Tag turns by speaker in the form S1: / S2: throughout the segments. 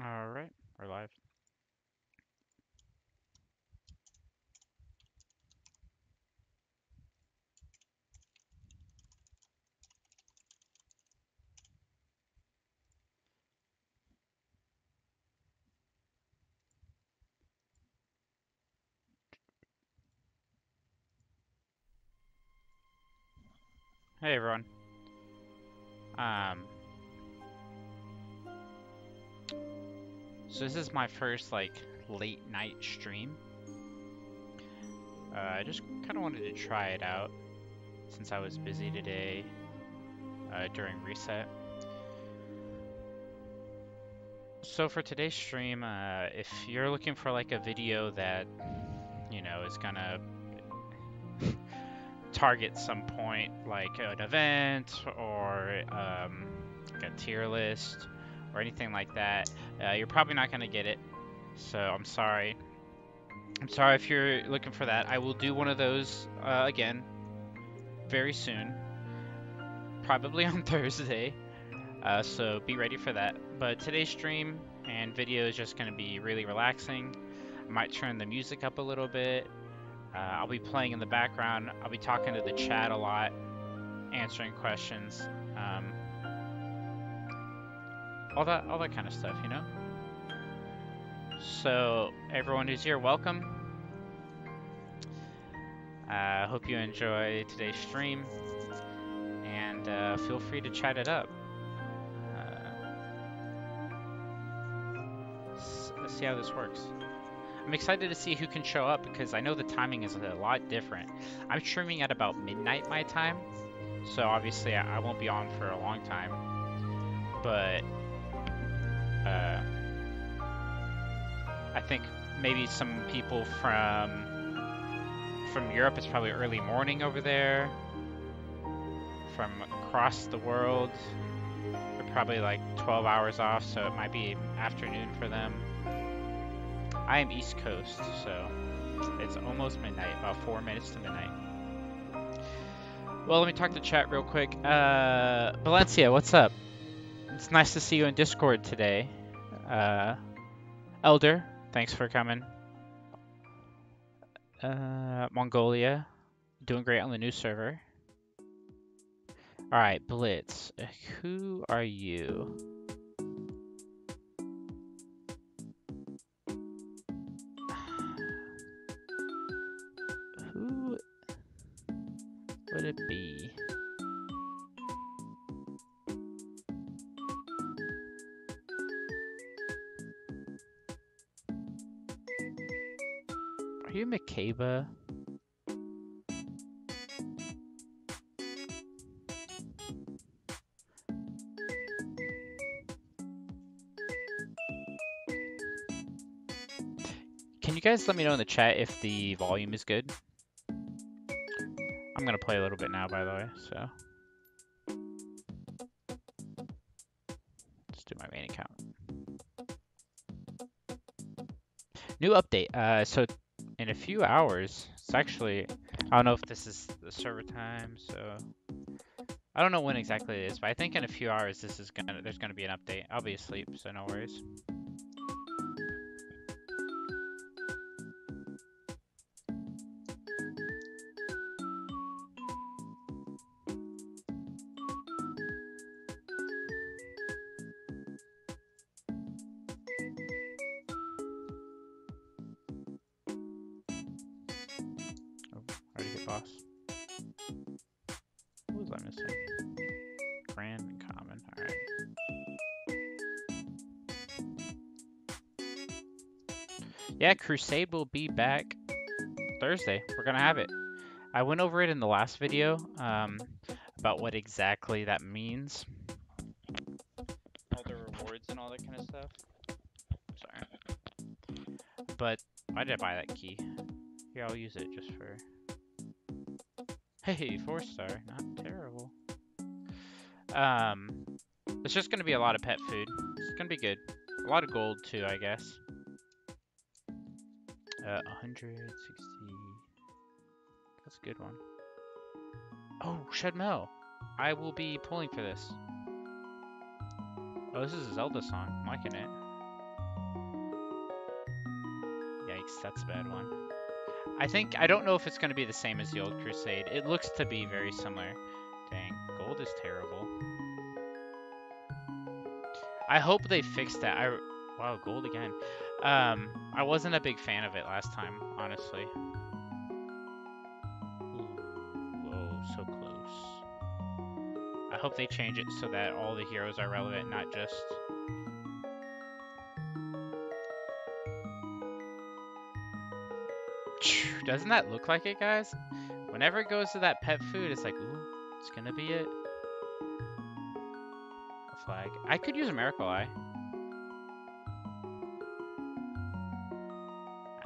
S1: All right, we're live. Hey everyone. Um, so this is my first like late night stream. I just kind of wanted to try it out since I was busy today during reset. So for today's stream, if you're looking for like a video that is gonna target some point like an event or like a tier list or anything like that, you're probably not gonna get it. So I'm sorry. I'm sorry if you're looking for that. I will do one of those again very soon, probably on Thursday. So be ready for that. But today's stream and video is just going to be really relaxing. I might turn the music up a little bit. I'll be playing in the background. I'll be talking to the chat a lot, answering questions, um, all that kind of stuff, you know. So everyone who's here, welcome. Hope you enjoy today's stream, and feel free to chat it up. Let's see how this works. I'm excited to see who can show up because I know the timing is a lot different. I'm streaming at about midnight my time, so obviously I won't be on for a long time. But uh, I think maybe some people from Europe, it's probably early morning over there. From across the world, they're probably like 12 hours off, so it might be afternoon for them. I am East Coast, so it's almost midnight, about 4 minutes to midnight. Well, let me talk to chat real quick. Valencia, what's up? It's nice to see you in Discord today. Elder, thanks for coming. Mongolia, doing great on the new server. All right, Blitz, who are you? Who would it be? Are you Makeba? Can you guys let me know in the chat if the volume is good? I'm gonna play a little bit now, by the way, so. Let's do my main account. New update. So in a few hours, it's actually, I don't know if this is the server time, so I don't know when exactly it is, but I think in a few hours there's gonna be an update. I'll be asleep, so no worries. Oh, already hit boss. What was I missing? Grand and common. Alright. Yeah, Crusade will be back Thursday. We're gonna have it. I went over it in the last video, about what exactly that means. All the rewards and all that kind of stuff. Sorry. But why did I buy that key? Here, I'll use it just for... Hey, 4-star. Not terrible. It's just gonna be a lot of pet food. It's gonna be good. A lot of gold too, I guess. 160. That's a good one. Oh, Shedmel. I will be pulling for this. Oh, this is a Zelda song. I'm liking it. Yikes, that's a bad one. I don't know if it's going to be the same as the old Crusade. It looks to be very similar. Dang, gold is terrible. I hope they fixed that. Wow, gold again. I wasn't a big fan of it last time, honestly. Ooh, whoa, so close. I hope they change it so that all the heroes are relevant, not just... Doesn't that look like it, guys? Whenever it goes to that pet food, it's like, ooh, it's gonna be it. A flag. I could use a Miracle Eye.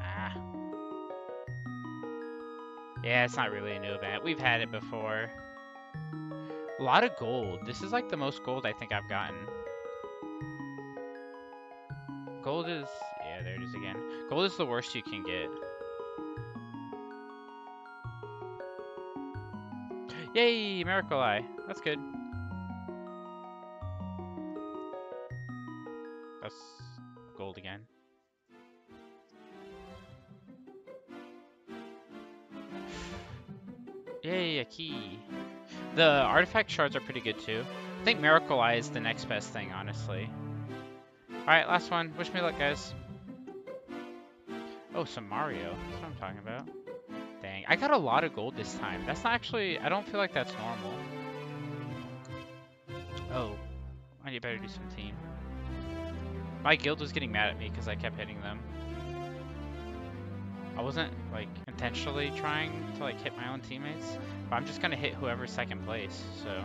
S1: Ah. Yeah, it's not really a new event. We've had it before. A lot of gold. This is like the most gold I think I've gotten. Gold is... Yeah, there it is again. Gold is the worst you can get. Yay! Miracle Eye. That's good. That's gold again. Yay, a key. The artifact shards are pretty good too. I think Miracle Eye is the next best thing, honestly. Alright, last one. Wish me luck, guys. Oh, some Mario. That's what I'm talking about. Dang, I got a lot of gold this time. That's not actually... I don't feel like that's normal. Oh, I need better do some team. My guild was getting mad at me because I kept hitting them. I wasn't, like, intentionally trying to, like, hit my own teammates. But I'm just gonna hit whoever's second place, so...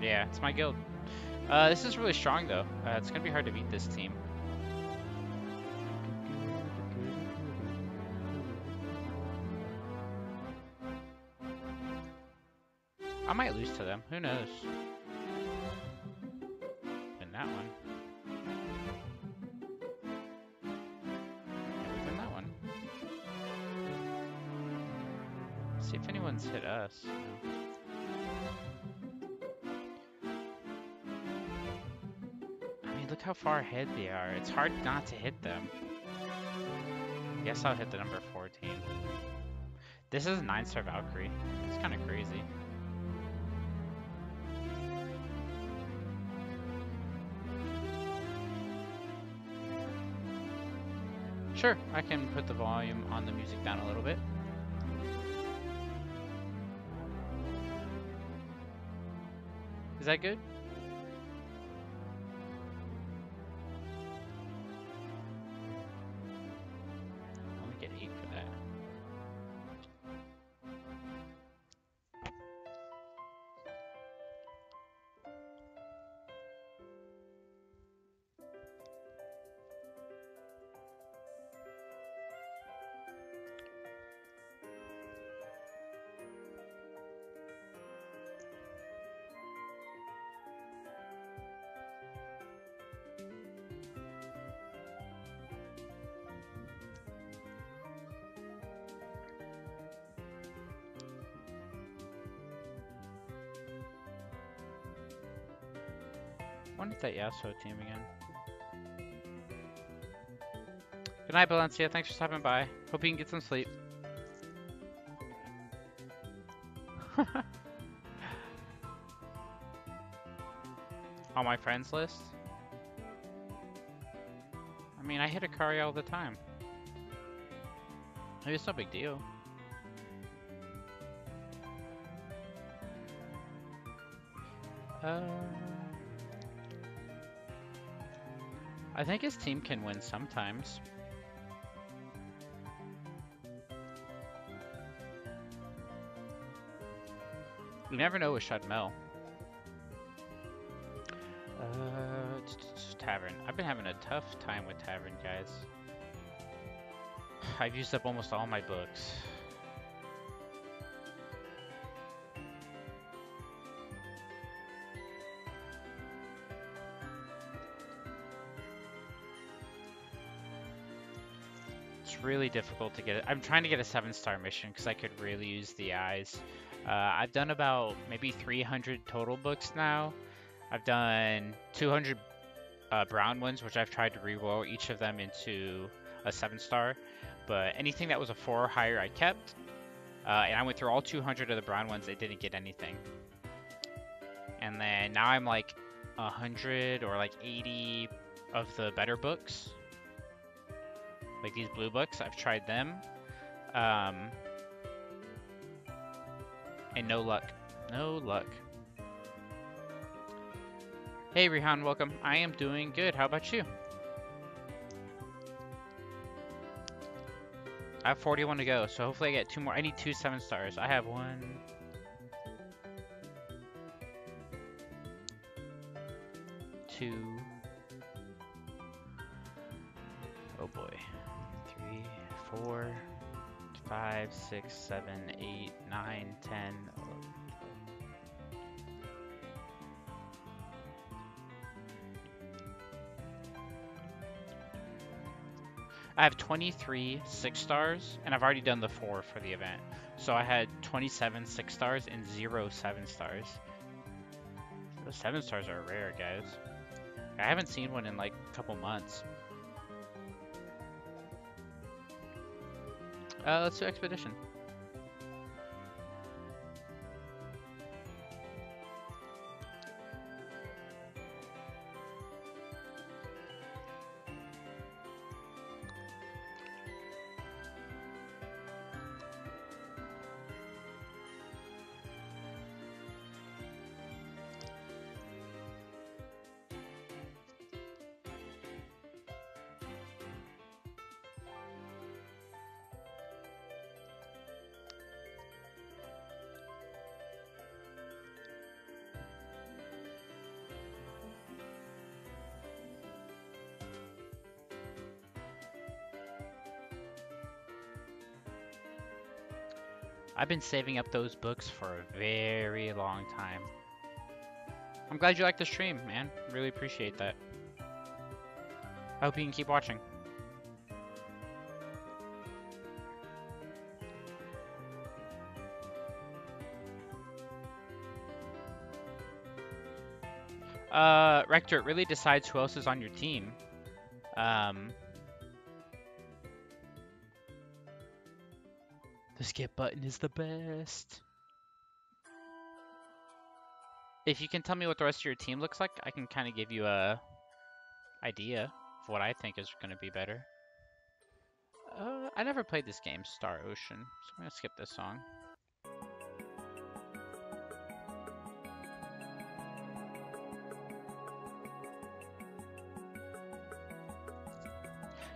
S1: Yeah, it's my guild. This is really strong, though. It's gonna be hard to beat this team. I might lose to them. Who knows? Win that one. Yeah, we win that one. See if anyone's hit us. No. Look how far ahead they are. It's hard not to hit them. Guess I'll hit the number 14. This is a 9-star Valkyrie. It's kind of crazy. Sure, I can put the volume on the music down a little bit. Is that good? When is that Yasuo team again? Good night, Valencia. Thanks for stopping by. Hope you can get some sleep. On my friends list? I mean, I hit Akari all the time. Maybe it's no big deal. I think his team can win sometimes. You never know with Shadmel. Tavern. I've been having a tough time with Tavern, guys. I've used up almost all my books. It's really difficult to get it. I'm trying to get a 7-star mission because I could really use the eyes. I've done about maybe 300 total books now. I've done 200 brown ones, which I've tried to re-roll each of them into a 7-star. But anything that was a 4 or higher, I kept. And I went through all 200 of the brown ones. It didn't get anything. And then now I'm like 100 or like 80 of the better books. Like these blue books, I've tried them. And no luck. No luck. Hey Rihan, welcome. I am doing good. How about you? I have 41 to go, so hopefully I get 2 more. I need 2 7-stars. I have 1, 2. Oh boy. 3, 4, 5, 6, 7, 8, 9, 10, 11. I have 23 6-stars, and I've already done the 4 for the event. So I had 27 6-stars and 0 7-stars. Those 7-stars are rare, guys. I haven't seen one in like a couple months. Let's do Expedition. I've been saving up those books for a very long time. I'm glad you like the stream, man. Really appreciate that. I hope you can keep watching. Rector, it really decides who else is on your team. The skip button is the best. If you can tell me what the rest of your team looks like, I can kind of give you a idea of what I think is going to be better. I never played this game, Star Ocean, so I'm going to skip this song.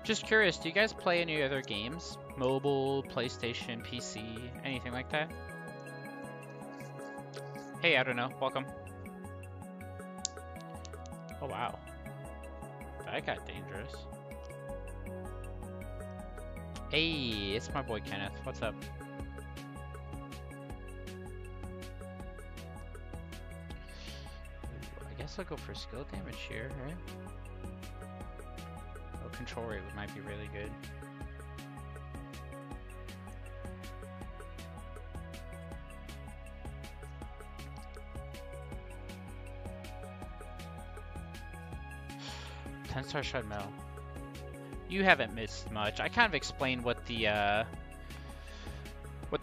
S1: Just curious, do you guys play any other games? Mobile, PlayStation, PC, anything like that? Hey, I don't know. Welcome. Oh, wow. That got dangerous. Hey, it's my boy Kenneth. What's up? I guess I'll go for skill damage here, right? Oh, control rate might be really good. Ten-star shred metal. You haven't missed much. I kind of explained what the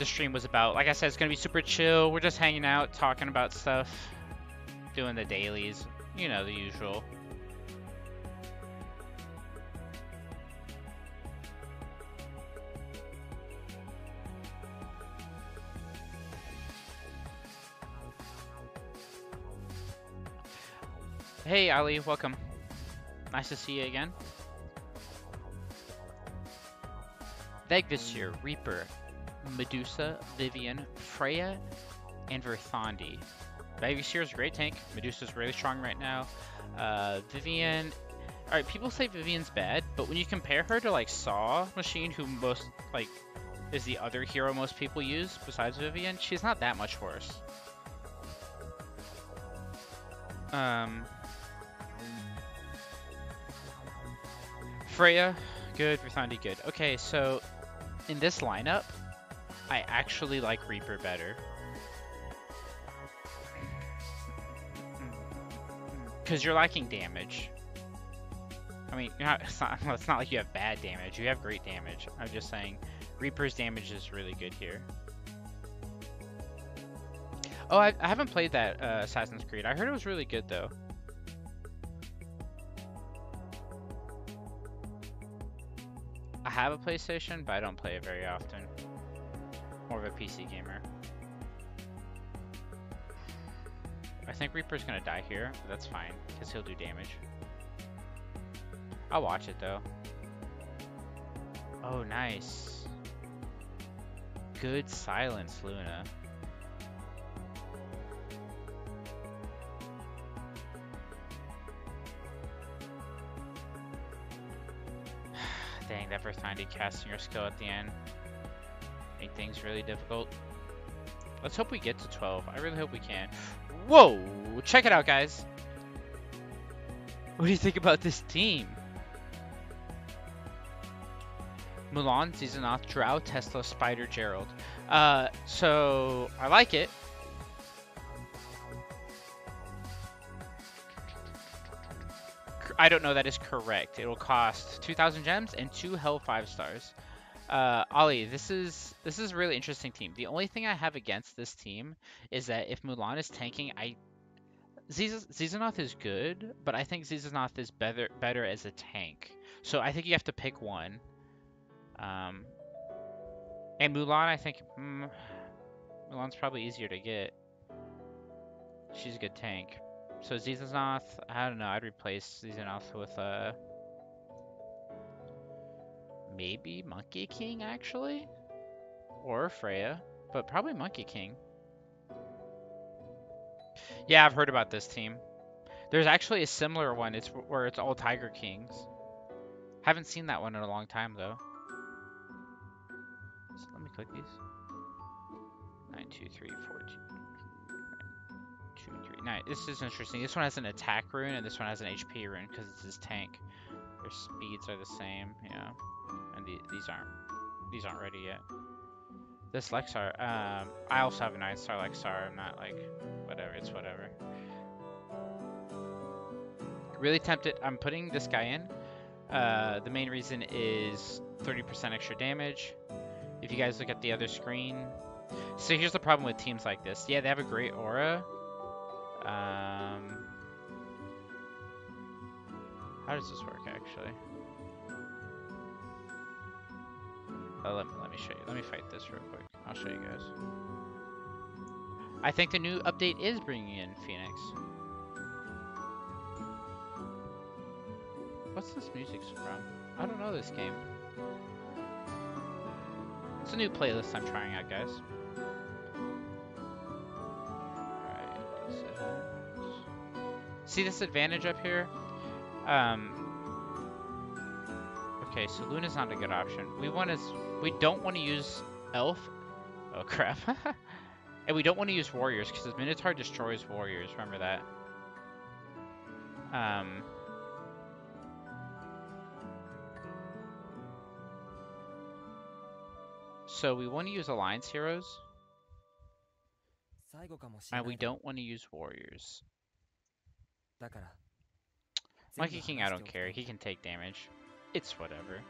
S1: stream was about. Like I said, it's gonna be super chill. We're just hanging out, talking about stuff, doing the dailies. You know, the usual. Hey, Ali, welcome. Nice to see you again. Veg this year, Reaper, Medusa, Vivian, Freya, and Verthandi. Veg this year is a great tank. Medusa's really strong right now. Vivian, alright, people say Vivian's bad, but when you compare her to like Saw Machine, who most like is the other hero most people use besides Vivian, she's not that much worse. Freya, good. Verthandi, good. Okay, so in this lineup, I actually like Reaper better. Because you're lacking damage. I mean, it's not like you have bad damage. You have great damage. I'm just saying, Reaper's damage is really good here. Oh, I haven't played that Assassin's Creed. I heard it was really good, though. I have a PlayStation, but I don't play it very often. More of a PC gamer. I think Reaper's gonna die here, but that's fine, because he'll do damage. I'll watch it, though. Oh, nice. Good silence, Luna. Dang, that first 90 casting your skill at the end. Make things really difficult. Let's hope we get to 12. I really hope we can. Whoa! Check it out, guys. What do you think about this team? Mulan, Zizonoth, Drow, Tesla, Spider, Gerald. So I like it. I don't know that is correct. It'll cost 2,000 gems and 2 Hell 5 stars. Ollie, this is a really interesting team. The only thing I have against this team is that if Mulan is tanking, Zizonoth is good, but I think Zizonoth is better as a tank. So I think you have to pick one. And Mulan, I think Mulan's probably easier to get. She's a good tank. So Zizonoth, I don't know. I'd replace Zizonoth with maybe Monkey King actually, or Freya, but probably Monkey King. Yeah, I've heard about this team. There's actually a similar one. It's where it's all Tiger Kings. Haven't seen that one in a long time though. So let me click these. 9, 2, 3, 4, 2, 2, 3. 9. This is interesting. This one has an attack rune and this one has an HP rune because it's his tank. Their speeds are the same, yeah. And these aren't ready yet. This Lexar, I also have a 9-star Lexar. I'm not like, whatever, it's whatever. Really tempted. I'm putting this guy in. The main reason is 30% extra damage. If you guys look at the other screen. So here's the problem with teams like this. Yeah, they have a great aura. How does this work actually? Let me show you. Let me fight this real quick. I'll show you guys. I think the new update is bringing in Phoenix. What's this music from? I don't know this game. It's a new playlist I'm trying out, guys. Alright, see this advantage up here? Okay, so Luna's not a good option. We don't want to use Elf. Oh crap. And we don't want to use Warriors because the Minotaur destroys Warriors. Remember that. So we want to use Alliance Heroes. And we don't want to use Warriors. Monkey King, I don't care. He can take damage. It's whatever.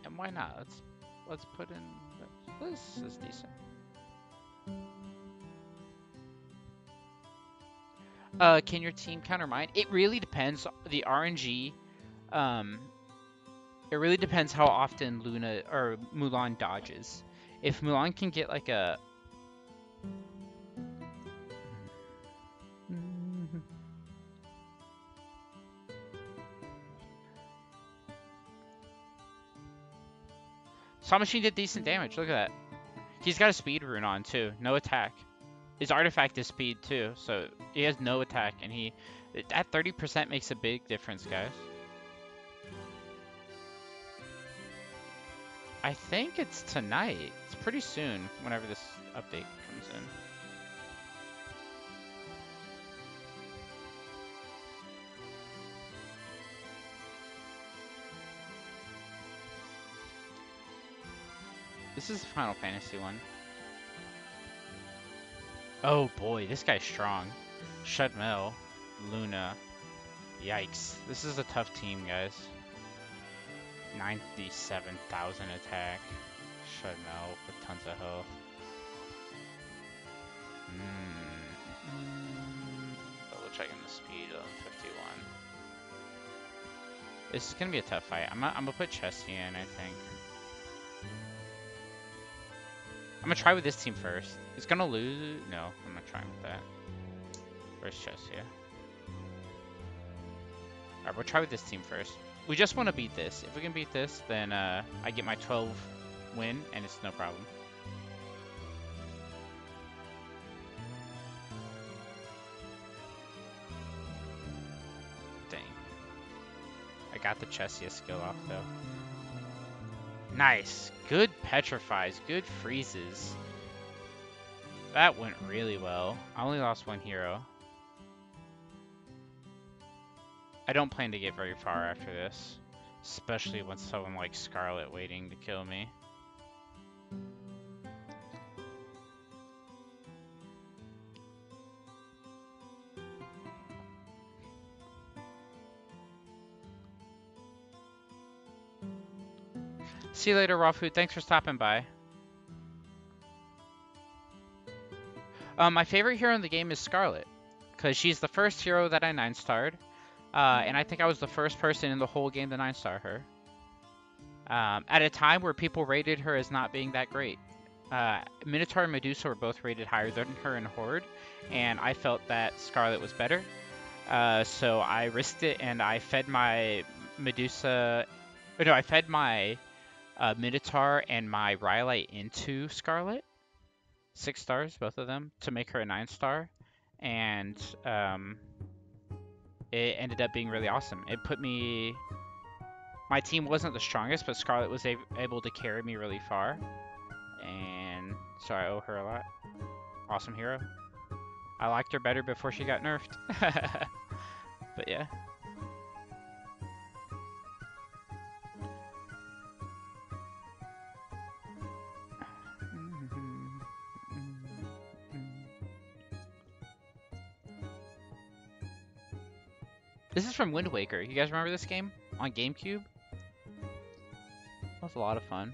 S1: And why not? Let's put in. This is decent. Can your team counter mine? It really depends. The RNG. It really depends how often Luna or Mulan dodges. If Mulan can get like a. Saw Machine did decent damage. Look at that. He's got a speed rune on too. No attack. His artifact is speed too, so he has no attack, and that 30% makes a big difference, guys. I think it's tonight. It's pretty soon, whenever this update comes in. This is the Final Fantasy one. Oh boy, this guy's strong. Shudmel, Luna. Yikes. This is a tough team, guys. 97,000 attack. Shudmel with tons of health. Double checking the speed on 51. This is gonna be a tough fight. I'm gonna put Chessie in, I think. I'm gonna try with this team first. It's gonna lose. No, I'm not trying with that. Where's Chessie? Alright, we'll try with this team first. We just want to beat this. If we can beat this, then I get my 12 win, and it's no problem. Dang. I got the Chessia skill off, though. Nice. Good petrifies. Good freezes. That went really well. I only lost one hero. I don't plan to get very far after this. Especially with someone like Scarlet waiting to kill me. See you later, Raw Food. Thanks for stopping by. My favorite hero in the game is Scarlet, because she's the first hero that I 9-starred, and I think I was the first person in the whole game to 9-star her. At a time where people rated her as not being that great. Minotaur and Medusa were both rated higher than her in Horde, and I felt that Scarlet was better. So I risked it, and I fed my Medusa... No, I fed my Minotaur and my Rhyolite into Scarlet. 6 stars, both of them, to make her a 9-star. And it ended up being really awesome. It put me... My team wasn't the strongest, but Scarlet was able to carry me really far. And so I owe her a lot. Awesome hero. I liked her better before she got nerfed. But yeah. This is from Wind Waker. You guys remember this game on GameCube? That was a lot of fun.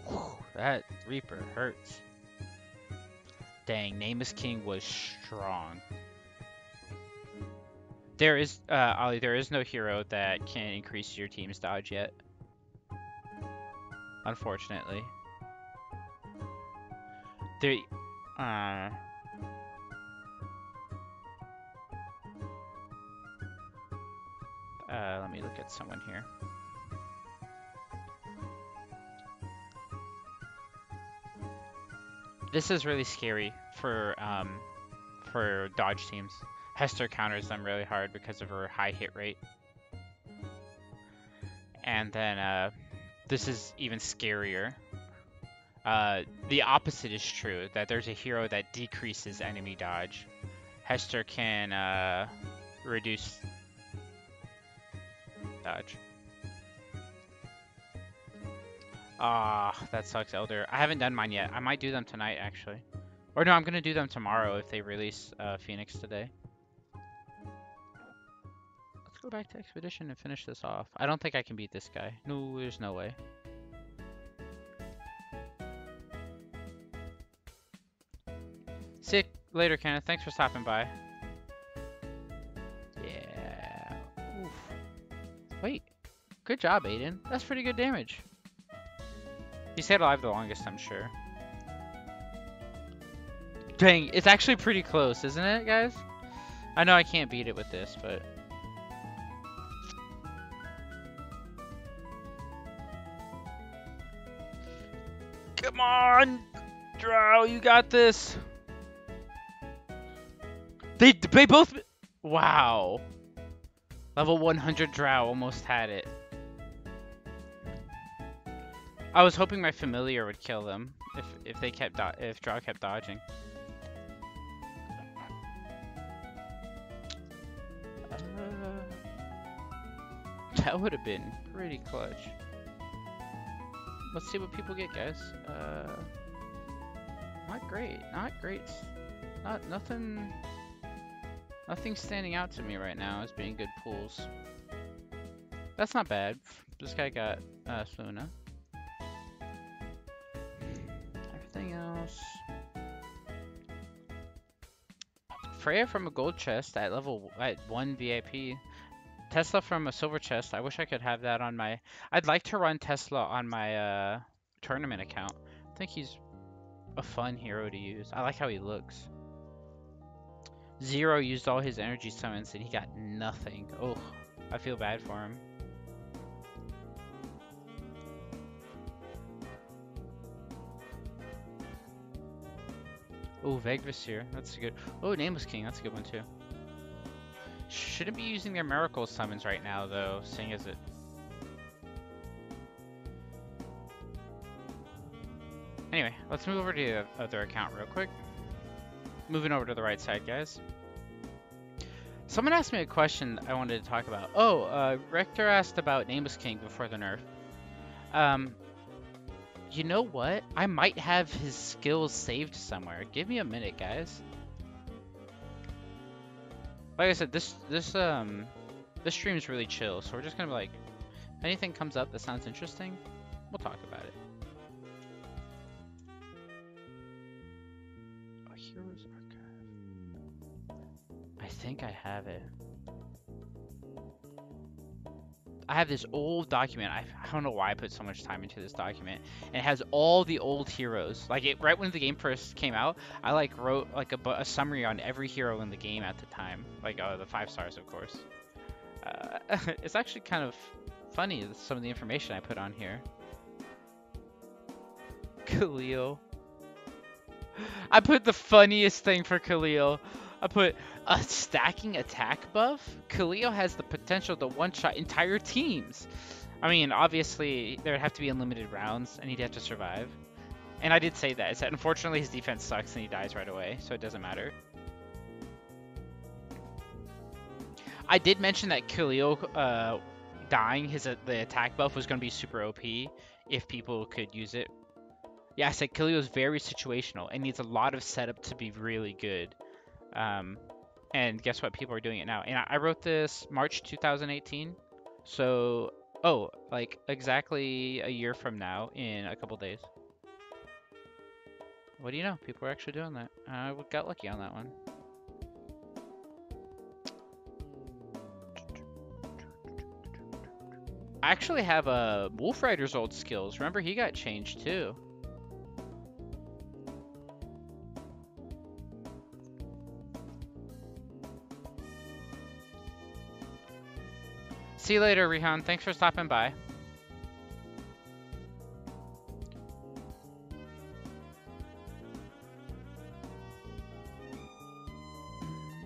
S1: Whew, that Reaper hurts. Dang, Nameless King was strong. There is, Ollie, there is no hero that can increase your team's dodge yet. Unfortunately. There... let me look at someone here. This is really scary for dodge teams. Hester counters them really hard because of her high hit rate. And then this is even scarier. The opposite is true, that there's a hero that decreases enemy dodge. Hester can reduce dodge. Ah, that sucks, Elder. I haven't done mine yet. I might do them tonight, actually. Or no, I'm gonna do them tomorrow if they release Phoenix today. Let's go back to Expedition and finish this off. I don't think I can beat this guy. No, there's no way. See you later, Kenneth. Thanks for stopping by. Yeah. Oof. Wait. Good job, Aiden. That's pretty good damage. He stayed alive the longest, I'm sure. Dang, it's actually pretty close, isn't it, guys? I know I can't beat it with this, but... Come on! Drow, you got this! They both... Wow. Level 100 Drow almost had it. I was hoping my familiar would kill them if they kept if Drow kept dodging. That would have been pretty clutch. let's see what people get, guys. Not great. Not great. Nothing standing out to me right now as being good pulls. That's not bad. This guy got Suna. Everything else. Freya from a gold chest at 1 VIP. Tesla from a silver chest. I wish I could have that on my... I'd like to run Tesla on my tournament account. I think he's a fun hero to use. I like how he looks. Zero used all his energy summons and he got nothing. Oh, I feel bad for him. Oh, Vegvisir. That's a good... Oh, Nameless King. That's a good one too. Shouldn't be using their miracle summons right now though, seeing as it... Anyway, let's move over to the other account real quick. Moving over to the right side, guys. Someone asked me a question I wanted to talk about. Oh, Rector asked about Nameless King before the nerf. You know what? I might have his skills saved somewhere. Give me a minute, guys. Like I said, this stream is really chill, so we're just gonna be like, if anything comes up that sounds interesting, we'll talk about it. Oh, Heroes Archive. I think I have it. I have this old document. I don't know why I put so much time into this document. And it has all the old heroes. Like right when the game first came out, I like wrote like a summary on every hero in the game at the time. Like the 5 stars, of course. It's actually kind of funny some of the information I put on here. Khalil. I put the funniest thing for Khalil. I put a stacking attack buff. Khalil has the potential to one-shot entire teams. I mean, obviously, there would have to be unlimited rounds, and he'd have to survive. And I did say that. I said, unfortunately, his defense sucks, and he dies right away, so it doesn't matter. I did mention that Khalil dying, the attack buff was going to be super OP if people could use it. Yeah, I said Khalil is very situational and needs a lot of setup to be really good. And guess what? People are doing it now. And I wrote this March 2018. So, like exactly a year from now in a couple days. What do you know? People are actually doing that. I got lucky on that one. I actually have Wolf Rider's old skills. Remember, he got changed too. See you later, Rihan. Thanks for stopping by.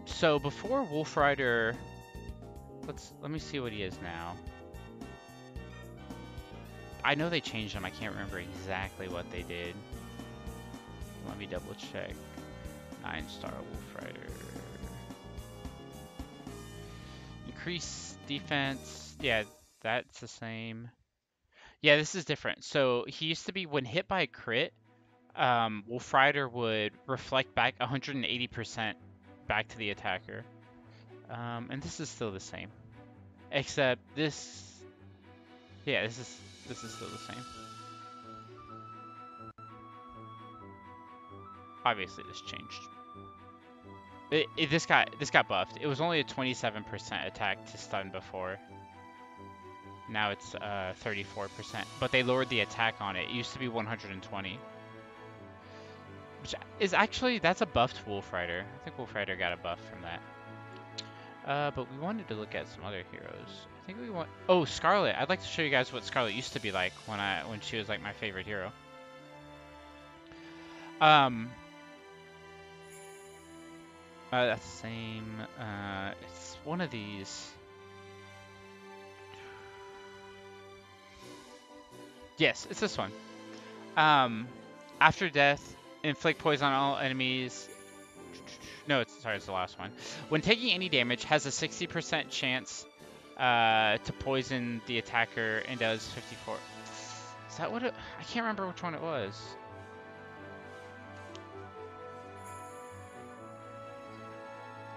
S1: So before Wolf Rider, let me see what he is now. I know they changed him. I can't remember exactly what they did. Let me double check. 9-star Wolf Rider. Increase defense. Yeah, that's the same. Yeah, this is different. So he used to be, when hit by a crit, Wolf Rider would reflect back 180% back to the attacker. And this is still the same. Except this... Yeah, this is still the same. Obviously, this changed. This got buffed. It was only a 27% attack to stun before. Now it's 34%. But they lowered the attack on it. It used to be 120. Which is actually, that's a buffed Wolf Rider. I think Wolf Rider got a buff from that. But we wanted to look at some other heroes. I think we want... Oh, Scarlet. I'd like to show you guys what Scarlet used to be like when she was like my favorite hero. That's the same. It's one of these. Yes, it's this one. After death, inflict poison on all enemies. No, it's the last one. When taking any damage, has a 60% chance to poison the attacker and does 54. Is that what it... I can't remember which one it was.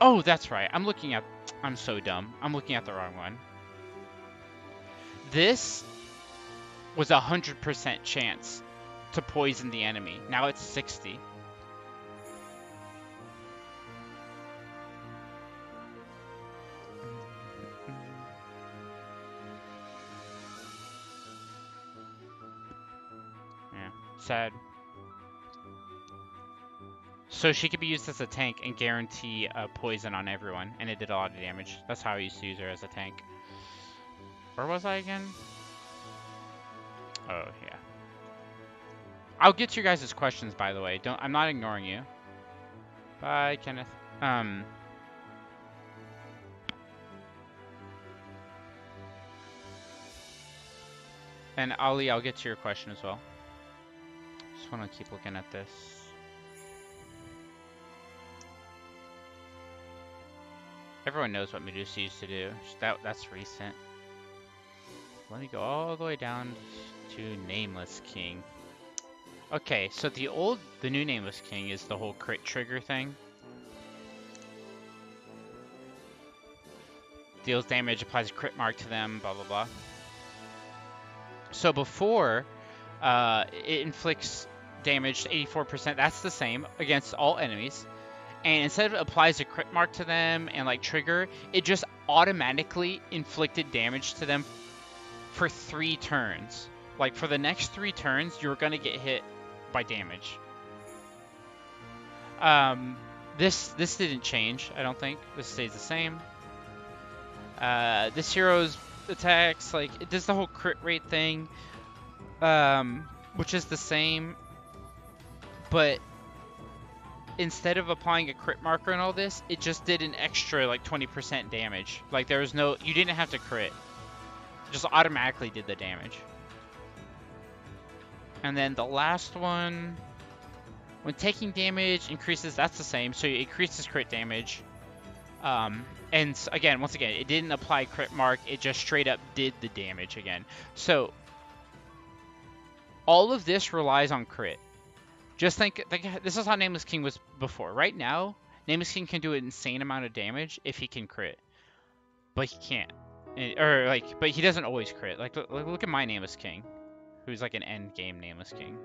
S1: Oh, that's right. I'm so dumb. I'm looking at the wrong one. This was 100% chance to poison the enemy. Now it's 60. Yeah, sad. So she could be used as a tank and guarantee poison on everyone, and it did a lot of damage. That's how I used to use her, as a tank. Where was I again? Oh, yeah. I'll get to your guys' questions, by the way. I'm not ignoring you. Bye, Kenneth. And Ali, I'll get to your question as well. Just want to keep looking at this. Everyone knows what Medusa used to do. That's recent. Let me go all the way down to Nameless King. Okay, so the new Nameless King is the whole crit trigger thing. Deals damage, applies a crit mark to them, blah, blah, blah. So before, it inflicts damage to 84%. That's the same against all enemies. And instead of applies a crit mark to them and like trigger, it just automatically inflicted damage to them for 3 turns. Like for the next 3 turns, you're gonna get hit by damage. This didn't change, I don't think. This stays the same. This hero's attacks, like, it does the whole crit rate thing, which is the same, but instead of applying a crit marker and all this, it just did an extra, like, 20% damage. Like, there was no, you didn't have to crit. It just automatically did the damage. And then the last one, when taking damage increases, that's the same, so it increases crit damage. And again, once again, it didn't apply crit mark, it just straight up did the damage again. So, all of this relies on crit. Just think this is how Nameless King was before. Right now, Nameless King can do an insane amount of damage if he can crit. But he can't. But he doesn't always crit. Like, look at my Nameless King, who's like an end game Nameless King.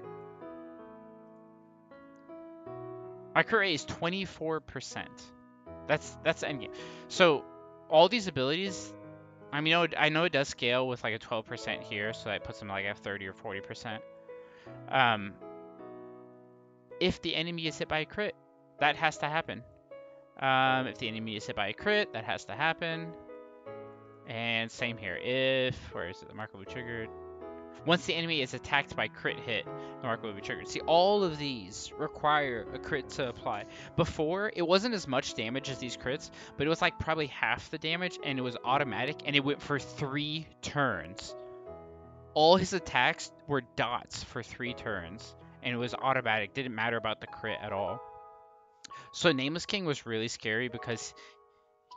S1: My crit rate is 24%. That's end game. So all these abilities, I mean, I know it does scale with like a 12% here, so that puts them like at 30 or 40%. If the enemy is hit by a crit, that has to happen. If the enemy is hit by a crit, that has to happen. And same here. Where is it? The marker will be triggered. Once the enemy is attacked by crit hit, the marker will be triggered. See, all of these require a crit to apply. Before, it wasn't as much damage as these crits, but it was like probably half the damage, and it was automatic, and it went for 3 turns. All his attacks were dots for 3 turns, and it was automatic. Didn't matter about the crit at all. So Nameless King was really scary because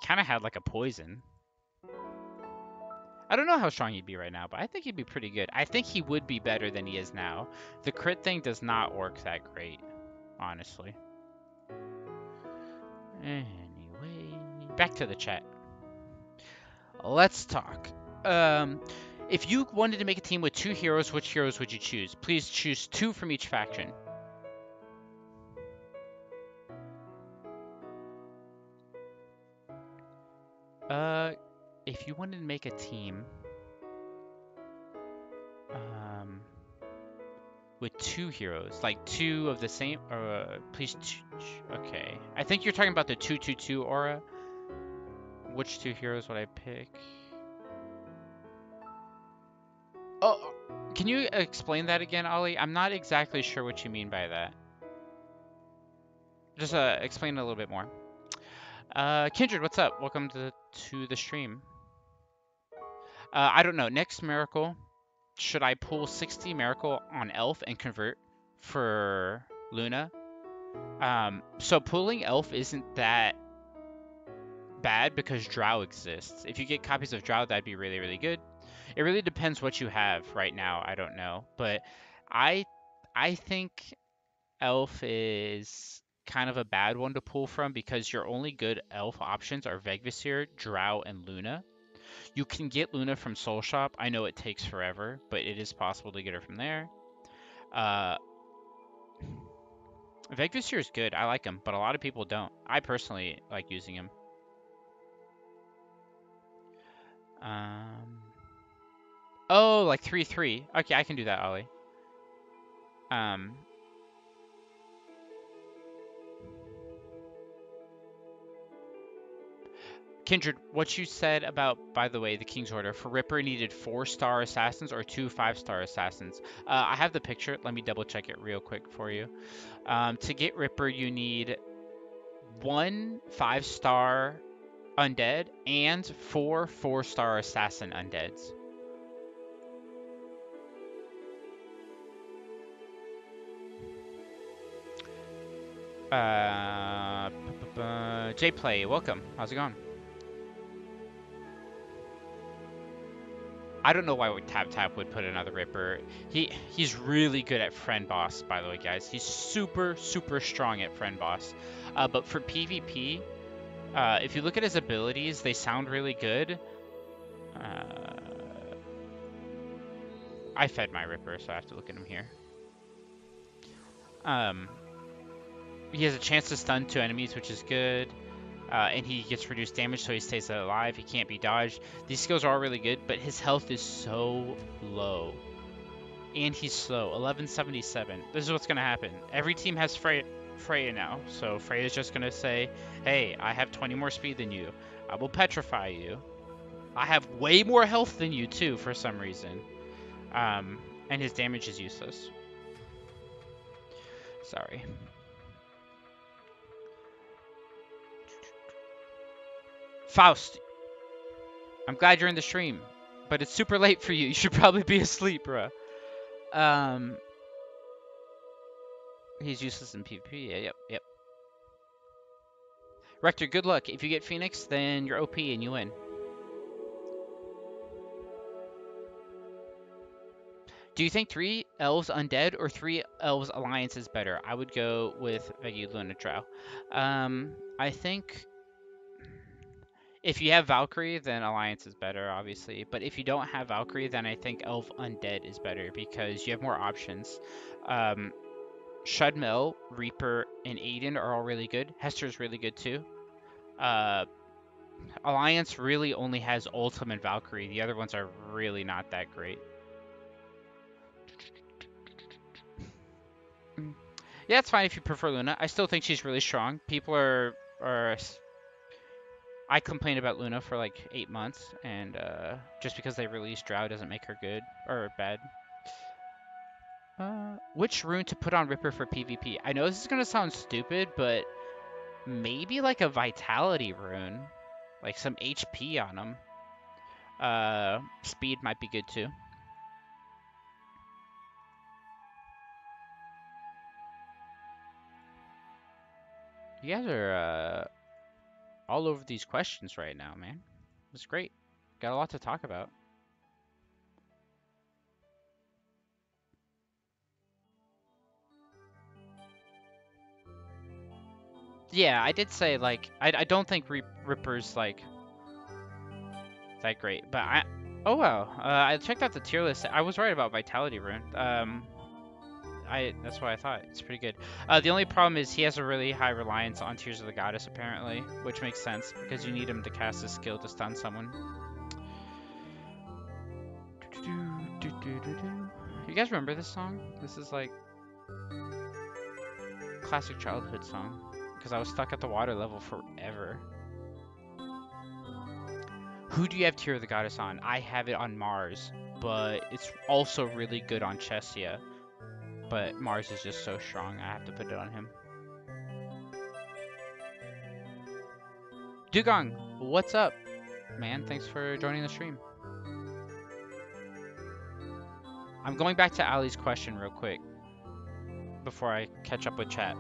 S1: he kind of had like a poison. I don't know how strong he'd be right now, but I think he'd be pretty good. I think he would be better than he is now. The crit thing does not work that great, honestly. Anyway, back to the chat. Let's talk. If you wanted to make a team with 2 heroes, which heroes would you choose? Please choose 2 from each faction. If you wanted to make a team with 2 heroes, like 2 of the same, please, okay. I think you're talking about the 2-2-2 aura. Which 2 heroes would I pick? Oh, can you explain that again, Ollie? I'm not exactly sure what you mean by that. Just explain it a little bit more. Kindred, what's up? Welcome to the stream. I don't know. Next miracle, should I pull 60 miracle on Elf and convert for Luna? So pulling Elf isn't that bad because Drow exists. If you get copies of Drow, that'd be really, really good. It really depends what you have right now. I don't know, but I I think Elf is kind of a bad one to pull from because your only good Elf options are Vegvisir, Drow, and Luna. You can get Luna from Soul Shop. I know it takes forever, but it is possible to get her from there. Uh, Vegvisir is good. I like him, but a lot of people don't. I personally like using him. Um, oh, like 3/3. Okay, I can do that, Ollie. Um, Kindred, what you said about, by the way, the King's Order for Ripper needed 4-star assassins or 2 5-star assassins. I have the picture. Let me double check it real quick for you. To get Ripper, you need 1 5-star undead and 4 4-star assassin undeads. Jplay, welcome. How's it going? I don't know why Tap would put another Ripper. He's really good at friend boss, by the way, guys. He's super strong at friend boss. But for PvP, if you look at his abilities, they sound really good. I fed my Ripper, so I have to look at him here. He has a chance to stun 2 enemies, which is good. And he gets reduced damage, so he stays alive. He can't be dodged. These skills are all really good, but his health is so low. And he's slow. 1177. This is what's going to happen. Every team has Freya now. So Freya's just going to say, hey, I have 20 more speed than you. I will petrify you. I have way more health than you, too, for some reason. And his damage is useless. Sorry. Faust, I'm glad you're in the stream, but it's super late for you. You should probably be asleep, bro. He's useless in PvP. Yeah, yep. Rector, good luck. If you get Phoenix, then you're OP and you win. Do you think 3 Elves Undead or 3 Elves Alliance is better? I would go with Vegi Luna Drow. I think if you have Valkyrie, then Alliance is better, obviously. But if you don't have Valkyrie, then I think Elf Undead is better because you have more options. Shudmel, Reaper, and Aiden are all really good. Hester's really good too. Alliance really only has Ultim and Valkyrie. The other ones are really not that great. Yeah, it's fine if you prefer Luna. I still think she's really strong. People are I complained about Luna for like 8 months, and just because they released Drow doesn't make her good or bad. Which rune to put on Ripper for PvP? I know this is gonna sound stupid, but maybe like a Vitality rune, like some HP on him. Speed might be good too. You guys are all over these questions right now, man. It's great. Got a lot to talk about. Yeah, I did say, like, I don't think Ripper's, like, that great. But oh wow, I checked out the tier list. I was right about Vitality Rune. That's what I thought. It's pretty good. The only problem is he has a really high reliance on Tears of the Goddess, apparently, which makes sense because you need him to cast a skill to stun someone. You guys remember this song? This is like classic childhood song because I was stuck at the water level forever. Who do you have Tear of the Goddess on? I have it on Mars, but it's also really good on Chesia. But Mars is just so strong, I have to put it on him. Dugong, what's up? Man, thanks for joining the stream. I'm going back to Ali's question real quick before I catch up with chat.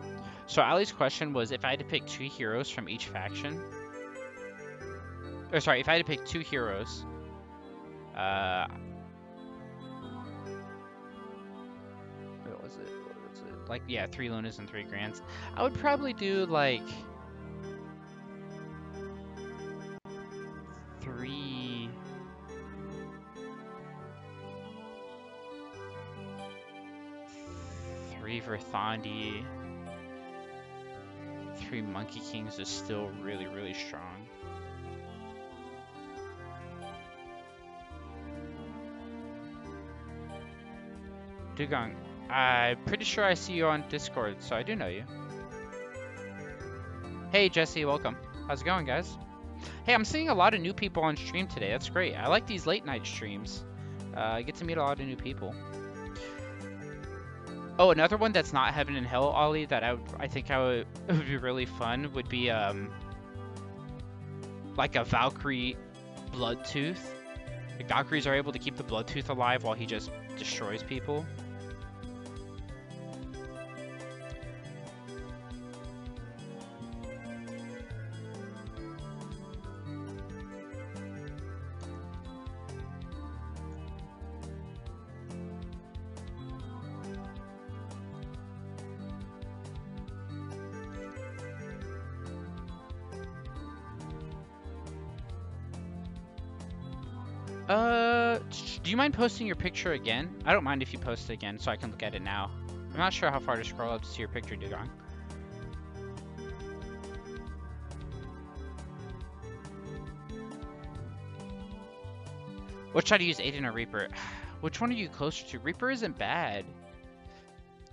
S1: So Ali's question was if I had to pick 2 heroes from each faction. Or sorry, if I had to pick 2 heroes, was it? What was it? Like, yeah, 3 Lunas and 3 Grands. I would probably do like 3 Verthandi, 3 Monkey Kings is still really, really strong. Dugong, I'm pretty sure I see you on Discord, so I do know you. Hey Jesse, welcome. How's it going, guys? Hey, I'm seeing a lot of new people on stream today. That's great. I like these late night streams. I get to meet a lot of new people. Oh, another one that's not Heaven and Hell, Ollie, that I think it would be really fun would be like a Valkyrie Bloodtooth. Like Valkyries are able to keep the Bloodtooth alive while he just destroys people. Do you mind posting your picture again? I don't mind if you post it again so I can look at it now. I'm not sure how far to scroll up to see your picture, Dugong. What should I use, Aiden or Reaper? Which one are you closer to? Reaper isn't bad.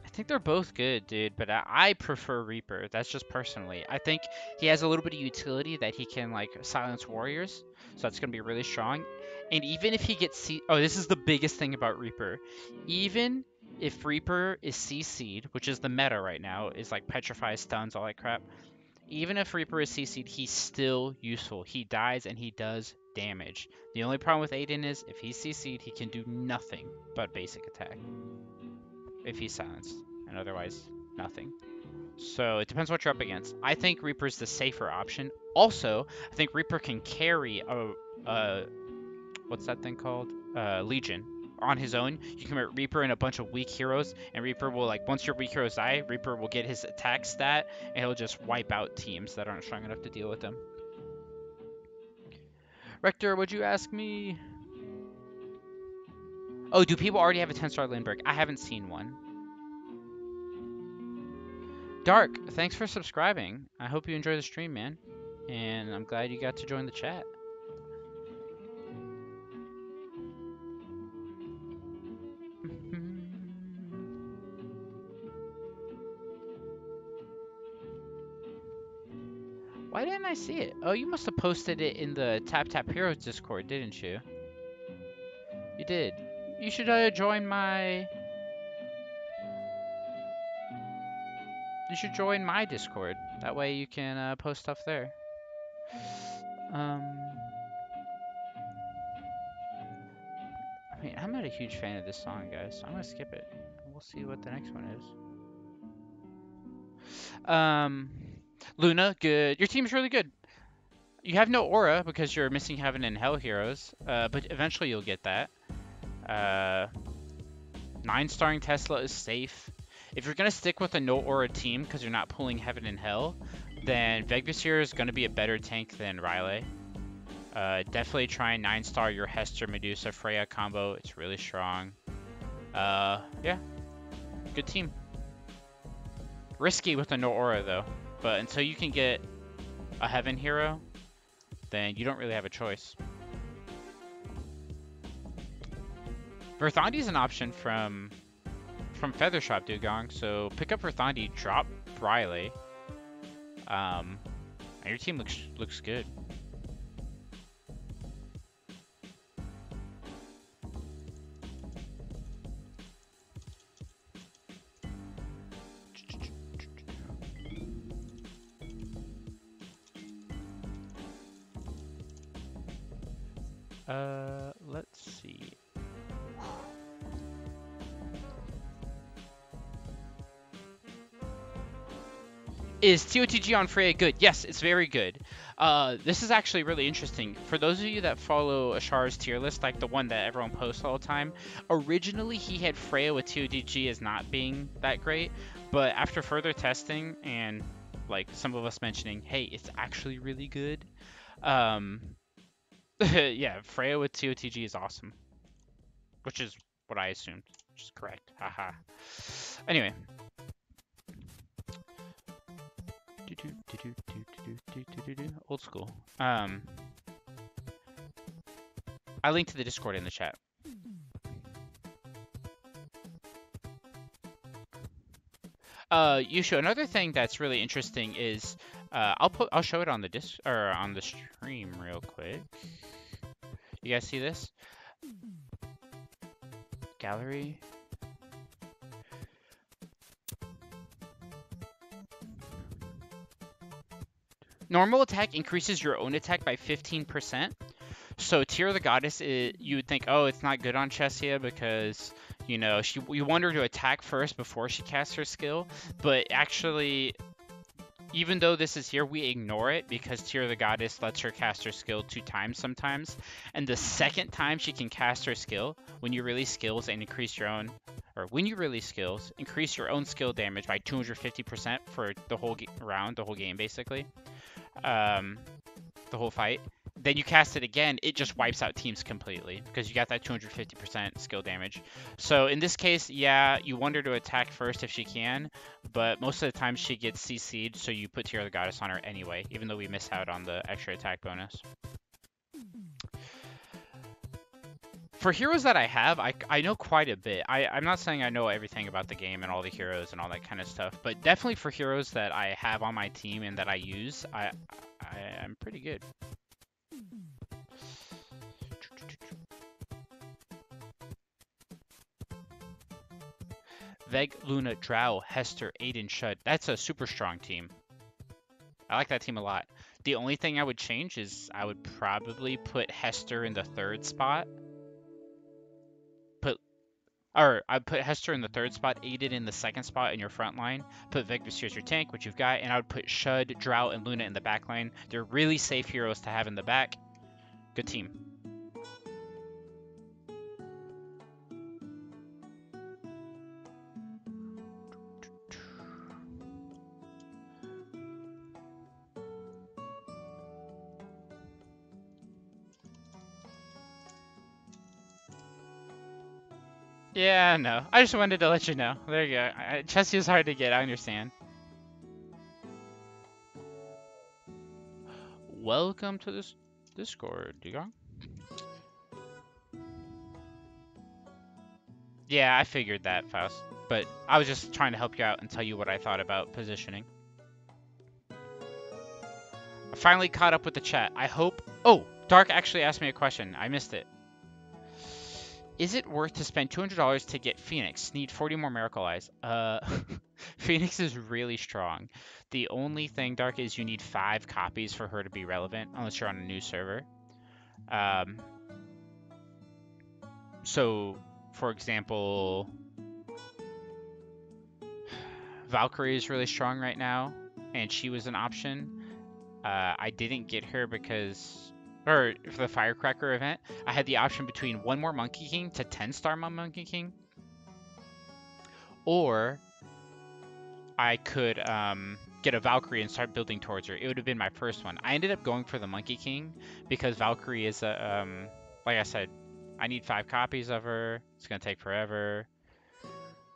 S1: I think they're both good, dude, but I prefer Reaper. That's just personally. I think he has a little bit of utility that he can, like, silence warriors, so that's going to be really strong. And even if he gets oh, this is the biggest thing about Reaper. Even if Reaper is CC'd, which is the meta right now, is like petrify, stuns, all that crap. Even if Reaper is CC'd, he's still useful. He dies and he does damage. The only problem with Aiden is if he's CC'd, he can do nothing but basic attack. If he's silenced, and otherwise nothing. So it depends what you're up against. I think Reaper's the safer option. Also, I think Reaper can carry a what's that thing called? Legion. On his own, you can put Reaper and a bunch of weak heroes, and Reaper will, like, once your weak heroes die, Reaper will get his attack stat, and he'll just wipe out teams that aren't strong enough to deal with him. Rector, would you ask me? Oh, do people already have a 10-star Lindbergh? I haven't seen one. Dark, thanks for subscribing. I hope you enjoy the stream, man. And I'm glad you got to join the chat. Why didn't I see it? Oh, you must have posted it in the Tap Tap Heroes Discord, didn't you? You did. You should join my... You should join my Discord. That way you can post stuff there. I mean, I'm not a huge fan of this song, guys, so I'm gonna skip it. We'll see what the next one is. Luna, good. Your team's really good. You have no aura because you're missing Heaven and Hell heroes, but eventually you'll get that. 9-starring Tesla is safe. If you're going to stick with a no aura team because you're not pulling Heaven and Hell, then Vegvisir is going to be a better tank than Riley. Definitely try and 9-star your Hester Medusa Freya combo. It's really strong. Yeah, good team. Risky with a no aura though, but until you can get a Heaven hero, then you don't really have a choice. Verthandi is an option from Feathershop, Dugong, so pick up Verthandi, drop Riley, and your team looks good. Let's see. Is TOTG on Freya good? Yes, it's very good. This is actually really interesting. For those of you that follow Ashar's tier list, like the one that everyone posts all the time, originally he had Freya with TOTG as not being that great, but after further testing and like some of us mentioning, hey, it's actually really good. Um, yeah, Freya with TOTG is awesome, which is what I assumed, which is correct. Haha. Anyway. Old school. I linked to the Discord in the chat. Yusho, another thing that's really interesting is I'll show it on the on the stream real quick. You guys see this? Gallery. Normal attack increases your own attack by 15%. So Tear of the Goddess, you would think, oh, it's not good on Chesia because, you know, you want her to attack first before she casts her skill. But actually, even though this is here, we ignore it because Tear of the Goddess lets her cast her skill 2 times sometimes. And the second time she can cast her skill, when you release skills and increase your own, or when you release skills, increase your own skill damage by 250% for the whole round, the whole game basically. The whole fight. Then you cast it again, it just wipes out teams completely because you got that 250% skill damage. So in this case, yeah, you want her to attack first if she can, but most of the time she gets CC'd, so you put Tear of the Goddess on her anyway, even though we miss out on the extra attack bonus. For heroes that I have, I know quite a bit. I'm not saying I know everything about the game and all the heroes and all that kind of stuff, but definitely for heroes that I have on my team and that I use, I'm pretty good. Veg, Luna, Drow, Hester, Aiden, Shud. That's a super strong team. I like that team a lot. The only thing I would change is I would probably put Hester in the 3rd spot. I'd put Hester in the 3rd spot, Aiden in the 2nd spot in your front line, put Vegvir as your tank, which you've got, and I would put Shud, Drow, and Luna in the back line. They're really safe heroes to have in the back. Good team. Yeah, no. I just wanted to let you know. There you go. Chessie is hard to get, I understand. Welcome to this Discord, Digong. Yeah, I figured that, Faust. But I was just trying to help you out and tell you what I thought about positioning. I finally caught up with the chat. I hope... Oh, Dark actually asked me a question. I missed it. Is it worth to spend $200 to get Phoenix? Need 40 more Miracle Eyes. Phoenix is really strong. The only thing, Dark, is you need 5 copies for her to be relevant, unless you're on a new server. So, for example, Valkyrie is really strong right now, and she was an option. I didn't get her because... Or for the Firecracker event, I had the option between 1 more Monkey King to 10-star Monkey King, or I could get a Valkyrie and start building towards her. It would have been my first one. I ended up going for the Monkey King because Valkyrie is a, like I said, I need 5 copies of her. It's gonna take forever.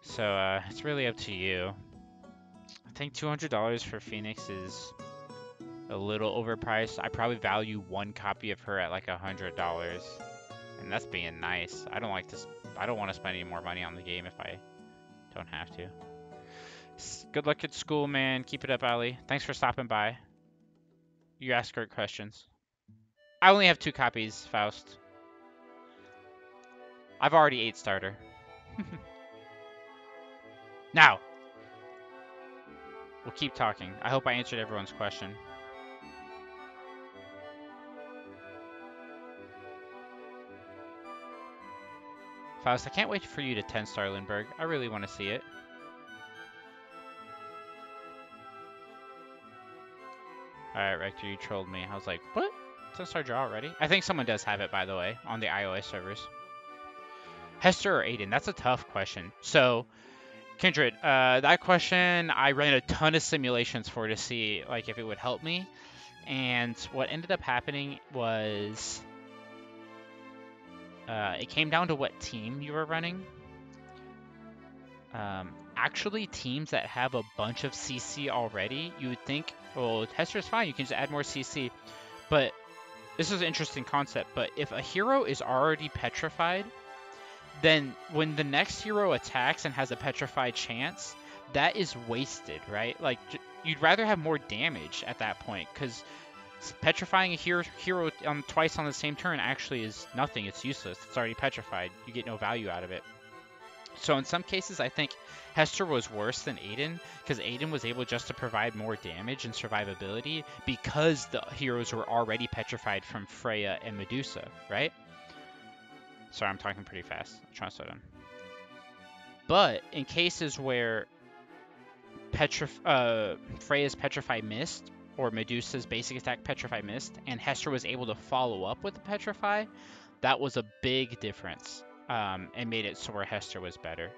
S1: So it's really up to you. I think $200 for Phoenix is a little overpriced. I probably value 1 copy of her at like $100, and that's being nice. I don't want to spend any more money on the game if I don't have to. Good luck at school, man. Keep it up, Ali. Thanks for stopping by. You ask great questions. I only have 2 copies, Faust. I've already 8-starred her. Now, we'll keep talking. I hope I answered everyone's question. Faust, I can't wait for you to 10-star Lindbergh. I really want to see it. Alright, Rector, you trolled me. I was like, what? It's our draw already? I think someone does have it, by the way, on the iOS servers. Hester or Aiden? That's a tough question. So, Kindred, that question, I ran a ton of simulations for to see like if it would help me. And what ended up happening was it came down to what team you were running. Actually, teams that have a bunch of CC already, you would think, well, Hester's fine, you can just add more CC. But this is an interesting concept. But if a hero is already petrified, then when the next hero attacks and has a petrified chance, that is wasted, right? Like, you'd rather have more damage at that point, because petrifying a hero twice on the same turn actually is nothing. It's useless. It's already petrified. You get no value out of it. So in some cases, I think Hester was worse than Aiden, because Aiden was able just to provide more damage and survivability because the heroes were already petrified from Freya and Medusa, right? Sorry, I'm talking pretty fast. I'm trying to slow down. But in cases where Freya's Petrify missed, or Medusa's basic attack Petrify missed, and Hester was able to follow up with the Petrify, that was a big difference, and made it so where Hester was better.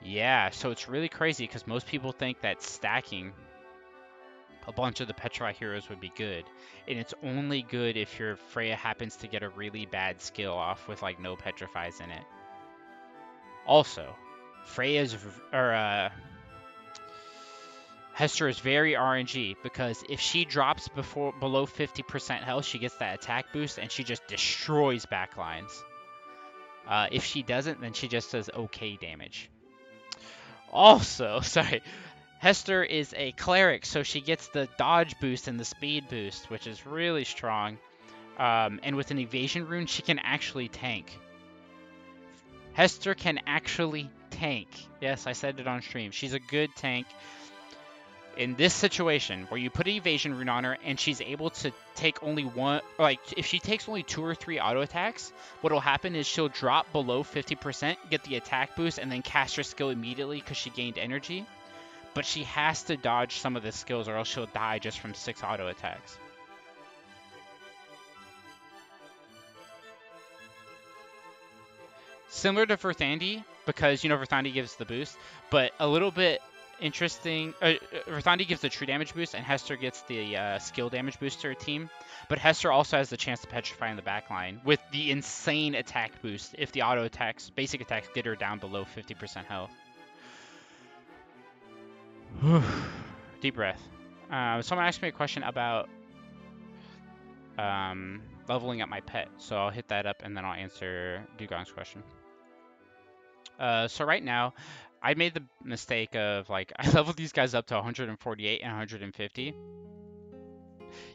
S1: Yeah, so it's really crazy because most people think that stacking a bunch of the Petrify heroes would be good, and it's only good if your Freya happens to get a really bad skill off with like no Petrifies in it. Also, Hester is very RNG because if she drops below 50% health, she gets that attack boost and she just destroys backlines. If she doesn't, then she just does okay damage. Also, sorry, Hester is a cleric, so she gets the dodge boost and the speed boost, which is really strong. And with an evasion rune, she can actually tank. Hester can actually tank. Yes, I said it on stream. She's a good tank. In this situation, where you put an evasion rune on her and she's able to take only one, like if she takes only 2 or 3 auto attacks, what'll happen is she'll drop below 50%, get the attack boost, and then cast her skill immediately because she gained energy. But she has to dodge some of the skills or else she'll die just from 6 auto attacks. Similar to Verthandi, because, you know, Verthandi gives the boost, but a little bit interesting. Verthandi gives the true damage boost, and Hester gets the skill damage boost to her team. But Hester also has the chance to petrify in the backline with the insane attack boost if the auto attacks, basic attacks, get her down below 50% health. Deep breath. Someone asked me a question about leveling up my pet, so I'll hit that up and then I'll answer Dugong's question. So right now, I made the mistake of, like, I leveled these guys up to 148 and 150.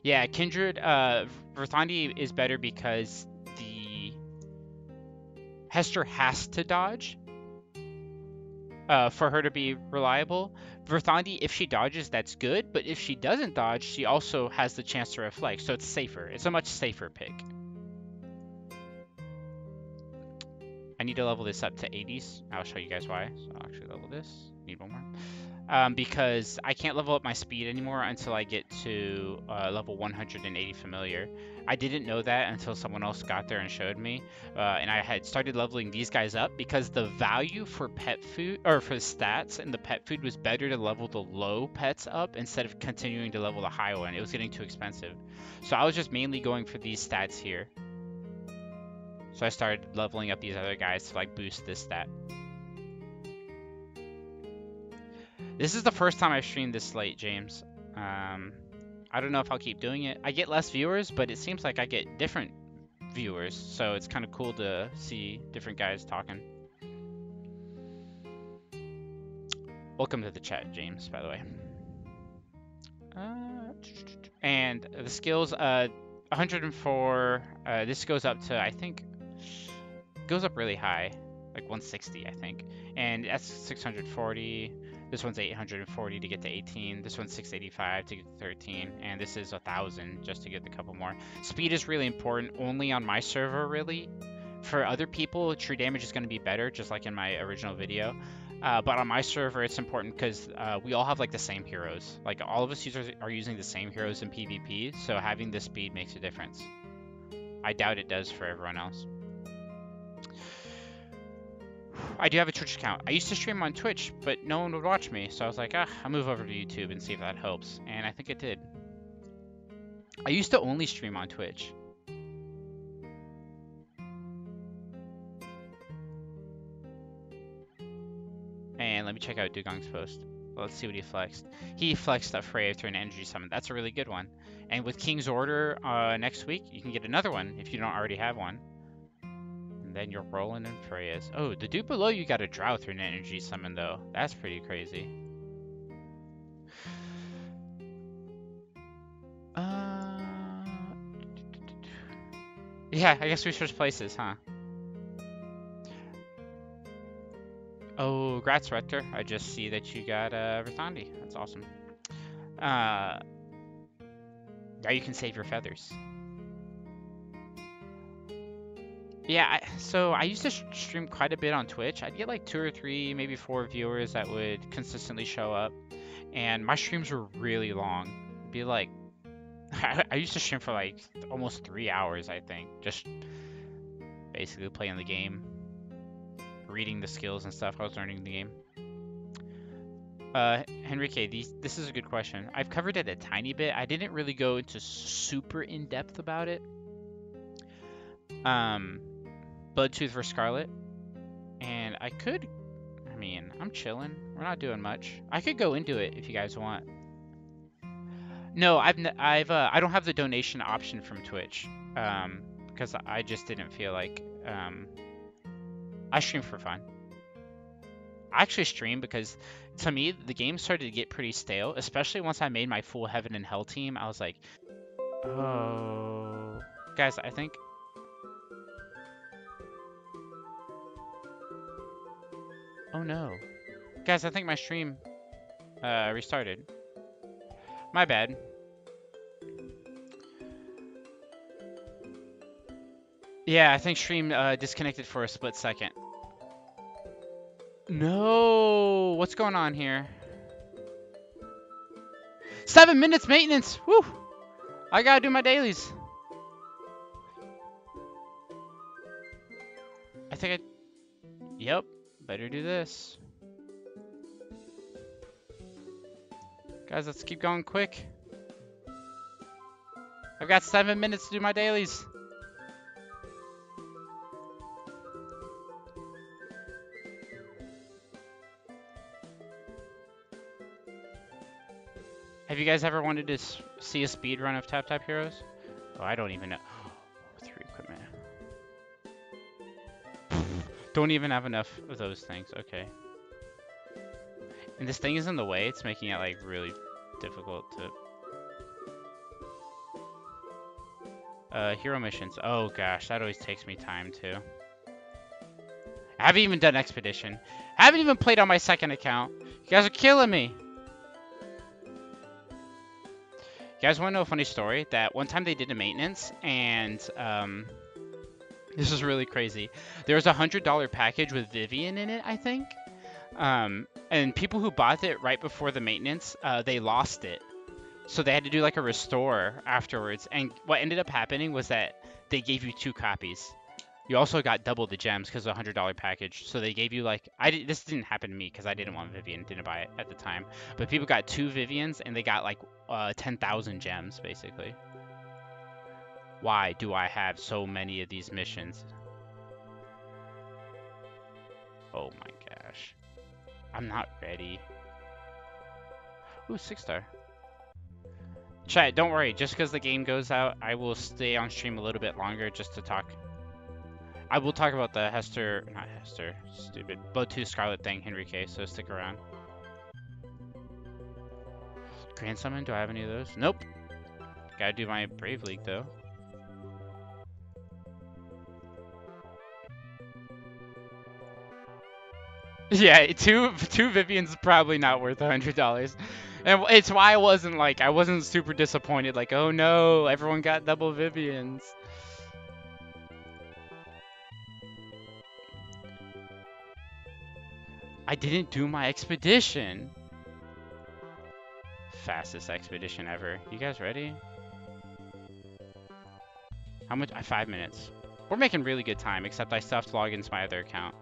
S1: Yeah, Kindred, Verthandi is better because the Hester has to dodge for her to be reliable. Verthandi, if she dodges, that's good, but if she doesn't dodge, she also has the chance to reflect, so it's safer. It's a much safer pick. I need to level this up to 80s. I'll show you guys why. So I'll actually level this. Need one more. Because I can't level up my speed anymore until I get to level 180 familiar. I didn't know that until someone else got there and showed me. And I had started leveling these guys up because the value for pet food, or for stats in the pet food, was better to level the low pets up instead of continuing to level the high one. It was getting too expensive. So I was just mainly going for these stats here. So I started leveling up these other guys to like boost this stat. This is the first time I've streamed this late, James. I don't know if I'll keep doing it. I get less viewers, but it seems like I get different viewers. So it's kind of cool to see different guys talking. Welcome to the chat, James, by the way. And the skills, 104. This goes up to, I think, goes up really high, like 160, I think, and that's 640. This one's 840 to get to 18. This one's 685 to get to 13, and this is 1,000 just to get a couple more. Speed is really important, only on my server, really. For other people, true damage is going to be better, just like in my original video. But on my server, it's important because we all have like the same heroes. Like all of us users are using the same heroes in PvP, so having this speed makes a difference. I doubt it does for everyone else. I do have a Twitch account. I used to stream on Twitch, but no one would watch me, so I was like, I'll move over to YouTube and see if that helps. And I think it did. I used to only stream on Twitch. And let me check out Dugong's post. Let's see what he flexed. He flexed that Freya through an energy summon. That's a really good one. And with King's Order next week, you can get another one if you don't already have one. And then you're rolling in Freya's. Oh, the dude below you got a Drow through an energy summon, though. That's pretty crazy. Yeah, I guess we switched places, huh? Oh, Grats Rector. I just see that you got Rithandi. That's awesome. Now you can save your feathers. Yeah, so I used to stream quite a bit on Twitch. I'd get like 2 or 3, maybe 4 viewers that would consistently show up. And my streams were really long. It'd be like, I used to stream for like almost 3 hours, I think. Just basically playing the game, reading the skills and stuff. I was learning the game. Henrique, this is a good question. I've covered it a tiny bit. I didn't really go into super in-depth about it. Bloodtooth for Scarlet. And I mean, I'm chilling. We're not doing much. I could go into it if you guys want. No, I don't have the donation option from Twitch. Because I just didn't feel like, I stream for fun. I actually stream because, to me, the game started to get pretty stale, especially once I made my full Heaven and Hell team. I was like, oh. Guys, I think... Oh no. Guys, I think my stream restarted. My bad. Yeah, I think stream disconnected for a split second. No! What's going on here? 7 minutes maintenance! Woo! I gotta do my dailies. I think Yep. Better do this. Guys, let's keep going quick. I've got 7 minutes to do my dailies. Have you guys ever wanted to see a speed run of Tap Tap Heroes? Oh, I don't even know. 3 equipment. Don't even have enough of those things. Okay. And this thing is in the way. It's making it like really difficult to... hero missions. Oh gosh, that always takes me time too. I haven't even done Expedition. I haven't even played on my second account. You guys are killing me. You guys want to know a funny story? That one time they did a maintenance, and this is really crazy. There was a $100 package with Vivian in it, I think. And people who bought it right before the maintenance, they lost it. So they had to do like a restore afterwards. And what ended up happening was that they gave you 2 copies. You also got double the gems because of a $100 package. So they gave you like, this didn't happen to me because I didn't want Vivian, didn't buy it at the time. But people got 2 Vivians and they got like 10,000 gems basically. Why do I have so many of these missions? Oh my gosh. I'm not ready. Ooh, 6-star. Chat, don't worry. Just because the game goes out, I will stay on stream a little bit longer just to talk. I will talk about the not Hester, stupid, Bloodtooth Scarlet thing, Henrique, so stick around. Grand Summon, do I have any of those? Nope. Gotta do my Brave League, though. Yeah, two Vivians is probably not worth $100. And it's why I wasn't super disappointed, like, oh no, everyone got double Vivians. I didn't do my expedition. Fastest expedition ever. You guys ready? How much? 5 minutes. We're making really good time, except I still have to log into my other account.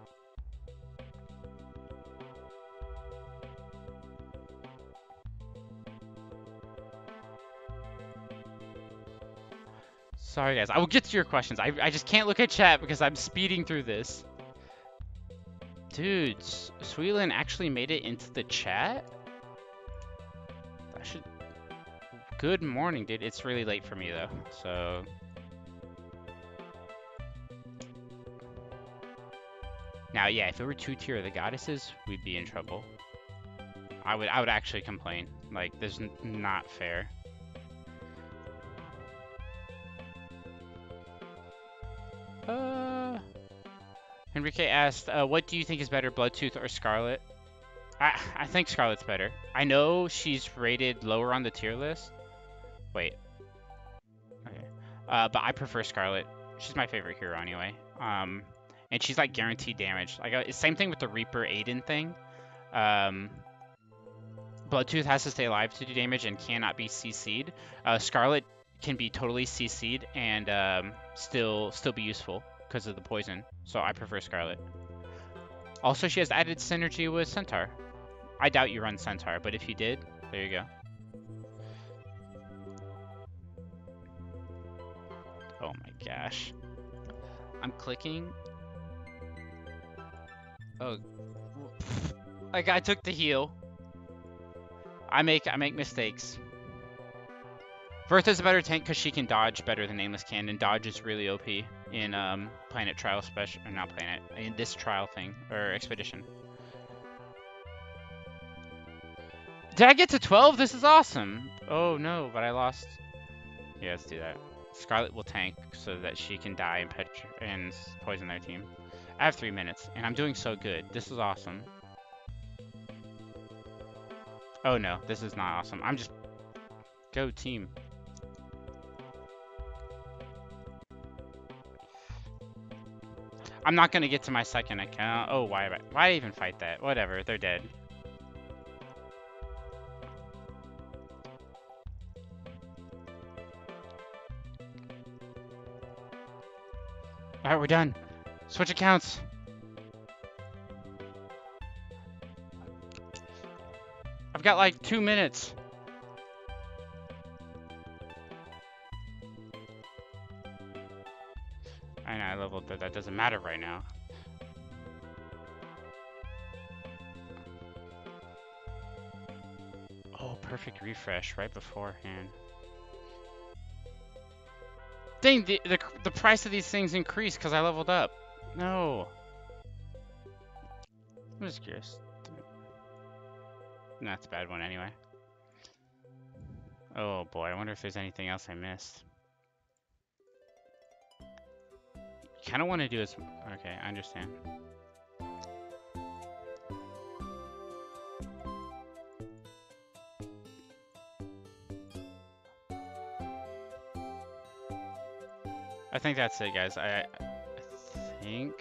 S1: Sorry, guys. I will get to your questions. I just can't look at chat because I'm speeding through this. Dude, Sweelan actually made it into the chat? I should... Good morning, dude. It's really late for me, though, so... Now, yeah, if it were 2-tier of the goddesses, we'd be in trouble. I would actually complain. Like, this is not fair. Enrique asked, what do you think is better, Bloodtooth or Scarlet? I think Scarlet's better. I know she's rated lower on the tier list. Wait. Okay. But I prefer Scarlet. She's my favorite hero anyway. And she's like guaranteed damage. Like same thing with the Reaper Aiden thing. Bloodtooth has to stay alive to do damage and cannot be CC'd. Scarlet can be totally CC'd and still be useful because of the poison. So I prefer Scarlet. Also, she has added synergy with Centaur. I doubt you run Centaur, but if you did, there you go. Oh my gosh. I'm clicking. Oh. Like I took the heal. I make mistakes. Vertha's a better tank because she can dodge better than Nameless can, and dodge is really OP in Planet Trial special, or not Planet, in this trial thing or expedition. Did I get to 12? This is awesome. Oh no, but I lost. Yeah, let's do that. Scarlet will tank so that she can die and poison their team. I have 3 minutes, and I'm doing so good. This is awesome. Oh no, this is not awesome. I'm just... Go team. I'm not gonna get to my second account. Oh, why even fight that? Whatever, they're dead. Alright, we're done. Switch accounts. I've got like 2 minutes. I know I leveled, but that doesn't matter right now. Oh, perfect refresh right beforehand. Dang, the price of these things increased because I leveled up. No. I'm just curious. No, that's a bad one anyway. Oh boy, I wonder if there's anything else I missed. You kind of want to do this. Okay, I understand. I think that's it, guys. I think...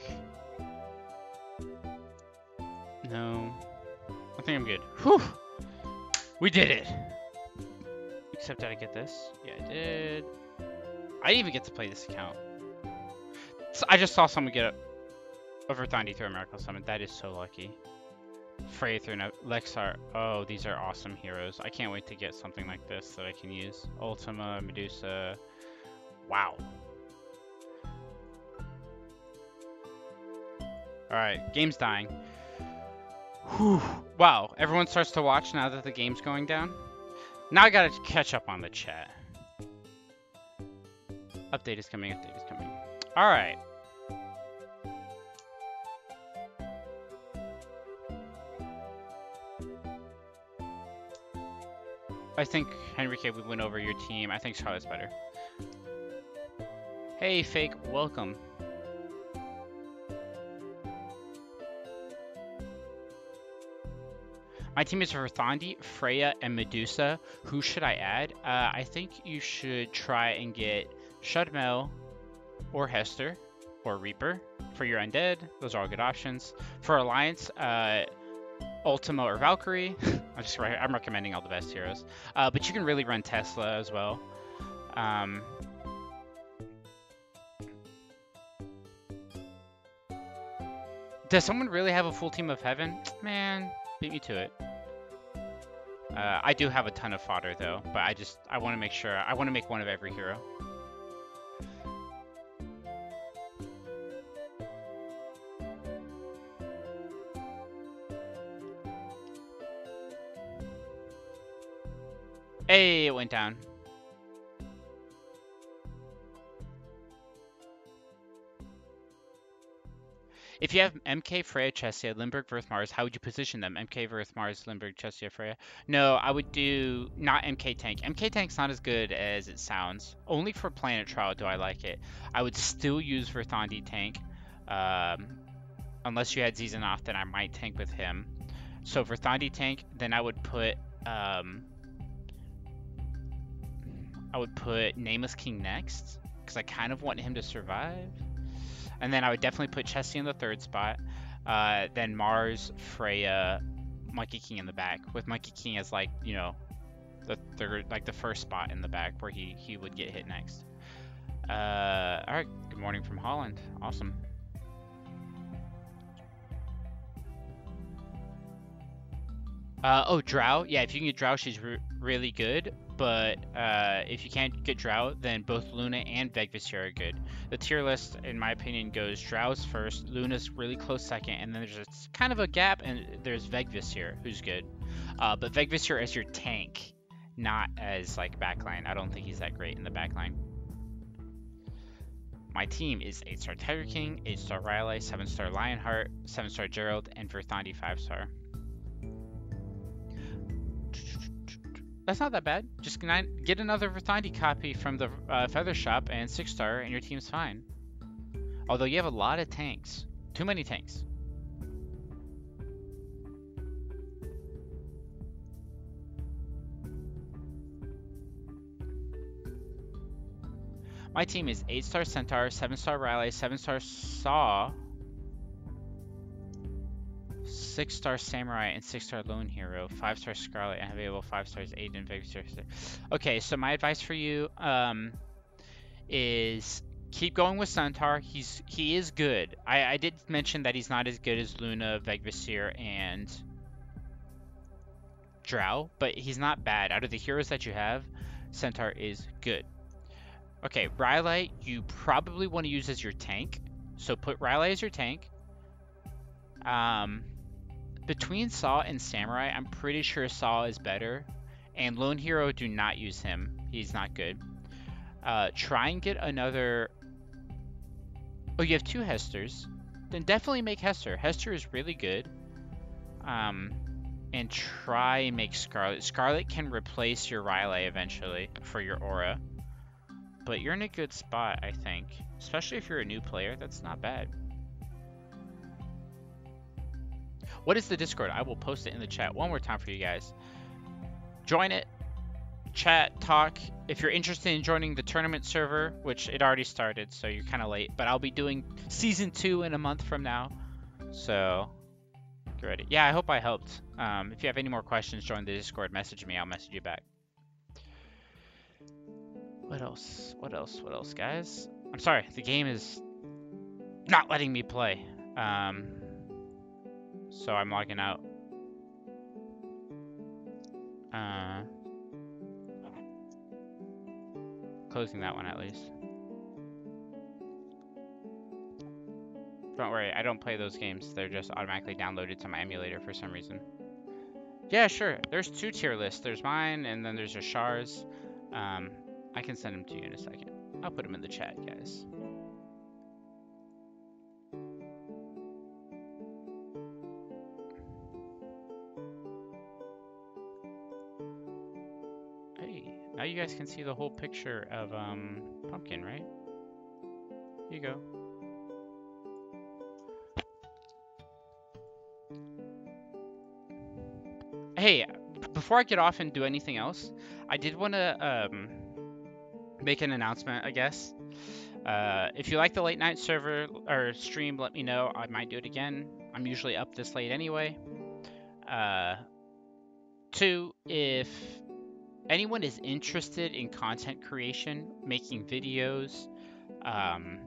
S1: No. I think I'm good. Whew! We did it! Except did I get this? Yeah, I did. I didn't even get to play this account. So I just saw someone get a Verthandi through a Miracle Summon. That is so lucky. Frey through Lexar. Oh, these are awesome heroes. I can't wait to get something like this that I can use. Ultima, Medusa. Wow. Alright, game's dying. Whew. Wow, everyone starts to watch now that the game's going down. Now I gotta catch up on the chat. Update is coming, update is coming. Alright. I think, Henrique, we went over your team. I think Charlotte's better. Hey, Fake, welcome. My team is Verthandi, Freya, and Medusa. Who should I add? I think you should try and get Shudmel or Hester or Reaper for your undead. Those are all good options. For Alliance, Ultima or Valkyrie. I'm recommending all the best heroes. But you can really run Tesla as well. Um, does someone really have a full team of Heaven? Man, beat me to it. I do have a ton of fodder though, but I want to make sure I want to make one of every hero. Hey, it went down. If you have MK, Freya, Chessia, Limburg, Verth, Mars, how would you position them? MK, Verth, Mars, Limburg, Chessia, Freya? No, I would do not MK Tank. MK Tank's not as good as it sounds. Only for Planet Trial do I like it. I would still use Verthandi Tank. Unless you had Zizanoth, then I might tank with him. So Verthandi Tank, then I would put Nameless King next, because I kind of want him to survive. And then I would definitely put Chessie in the third spot. Then Mars, Freya, Monkey King in the back, with Monkey King as like, you know, the third, like the first spot in the back where he would get hit next. All right. Good morning from Holland. Awesome. Oh, Drow. Yeah, if you can get Drow, she's really good. But if you can't get Drow, then both Luna and Vegvisir are good. The tier list, in my opinion, goes Drow's first, Luna's really close second, and then there's kind of a gap, and there's Vegvisir, who's good. But Vegvisir as your tank, not as like backline. I don't think he's that great in the backline. My team is 8-star Tiger King, 8-star Rylai, 7-star Lionheart, 7-star Gerald, and Verthandi 5-star. That's not that bad. Just get another Verthandi copy from the Feather Shop and 6-star, and your team's fine. Although you have a lot of tanks. Too many tanks. My team is 8-star Centaur, 7-star Rylai, 7-star Saw, 6-star Samurai, and 6-star Lone Hero, 5-star Scarlet, and available 5 stars, Aiden, Victor. Okay, so my advice for you is keep going with Centaur. He is good. I did mention that he's not as good as Luna, Vegvisir, and Drow, but he's not bad. Out of the heroes that you have, Centaur is good. Okay, Rylai, you probably want to use as your tank. So put Rylai as your tank. Between Saw and Samurai, I'm pretty sure Saw is better. And Lone Hero, do not use him. He's not good. Try and get another... Oh, you have 2 Hesters. Then definitely make Hester. Hester is really good. And try and make Scarlet. Scarlet can replace your Rylai eventually for your aura. But you're in a good spot, I think. Especially if you're a new player, that's not bad. What is the Discord? I will post it in the chat one more time for you guys. Join it, chat, talk. If you're interested in joining the tournament server, which it already started, so you're kind of late, but I'll be doing season 2 in a month from now. So get ready. Yeah, I hope I helped. If you have any more questions, join the Discord, message me, I'll message you back. What else? What else, guys? I'm sorry, the game is not letting me play. So I'm logging out. Closing that one at least. Don't worry, I don't play those games. They're just automatically downloaded to my emulator for some reason. Yeah, sure. There's 2 tier lists. There's mine, and then there's Ashar's. I can send them to you in a second. I'll put them in the chat, guys. Hey, now you guys can see the whole picture of Pumpkin, right? Here you go. Hey, before I get off and do anything else, I did want to make an announcement, I guess. If you like the late night server or stream, let me know. I might do it again. I'm usually up this late anyway. Uh, Two, if anyone is interested in content creation, making videos,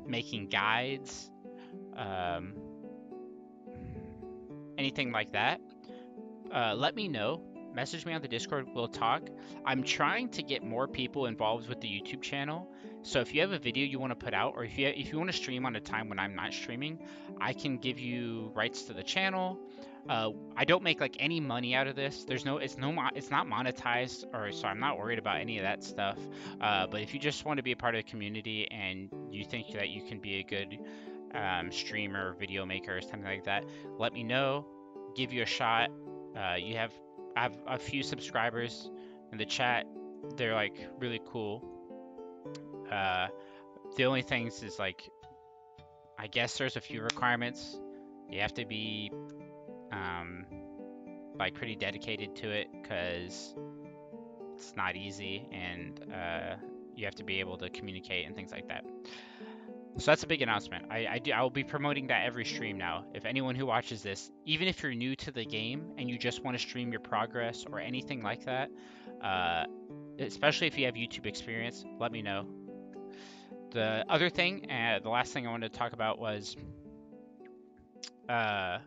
S1: making guides, um, anything like that, let me know. Message me on the Discord. We'll talk. I'm trying to get more people involved with the YouTube channel. So if you have a video you want to put out, or if you want to stream on a time when I'm not streaming, I can give you rights to the channel. I don't make like any money out of this. It's not monetized, or so I'm not worried about any of that stuff. But if you just want to be a part of the community and you think that you can be a good streamer, video maker, or something like that, let me know. Give you a shot. I have a few subscribers in the chat. They're like really cool. Uh, the only things is like, I guess there's a few requirements. You have to be um, like pretty dedicated to it because it's not easy, and you have to be able to communicate and things like that. So that's a big announcement. I will be promoting that every stream now. If anyone who watches this, even if you're new to the game and you just want to stream your progress or anything like that, uh, especially if you have YouTube experience, let me know. The other thing, the last thing I wanted to talk about was, uh,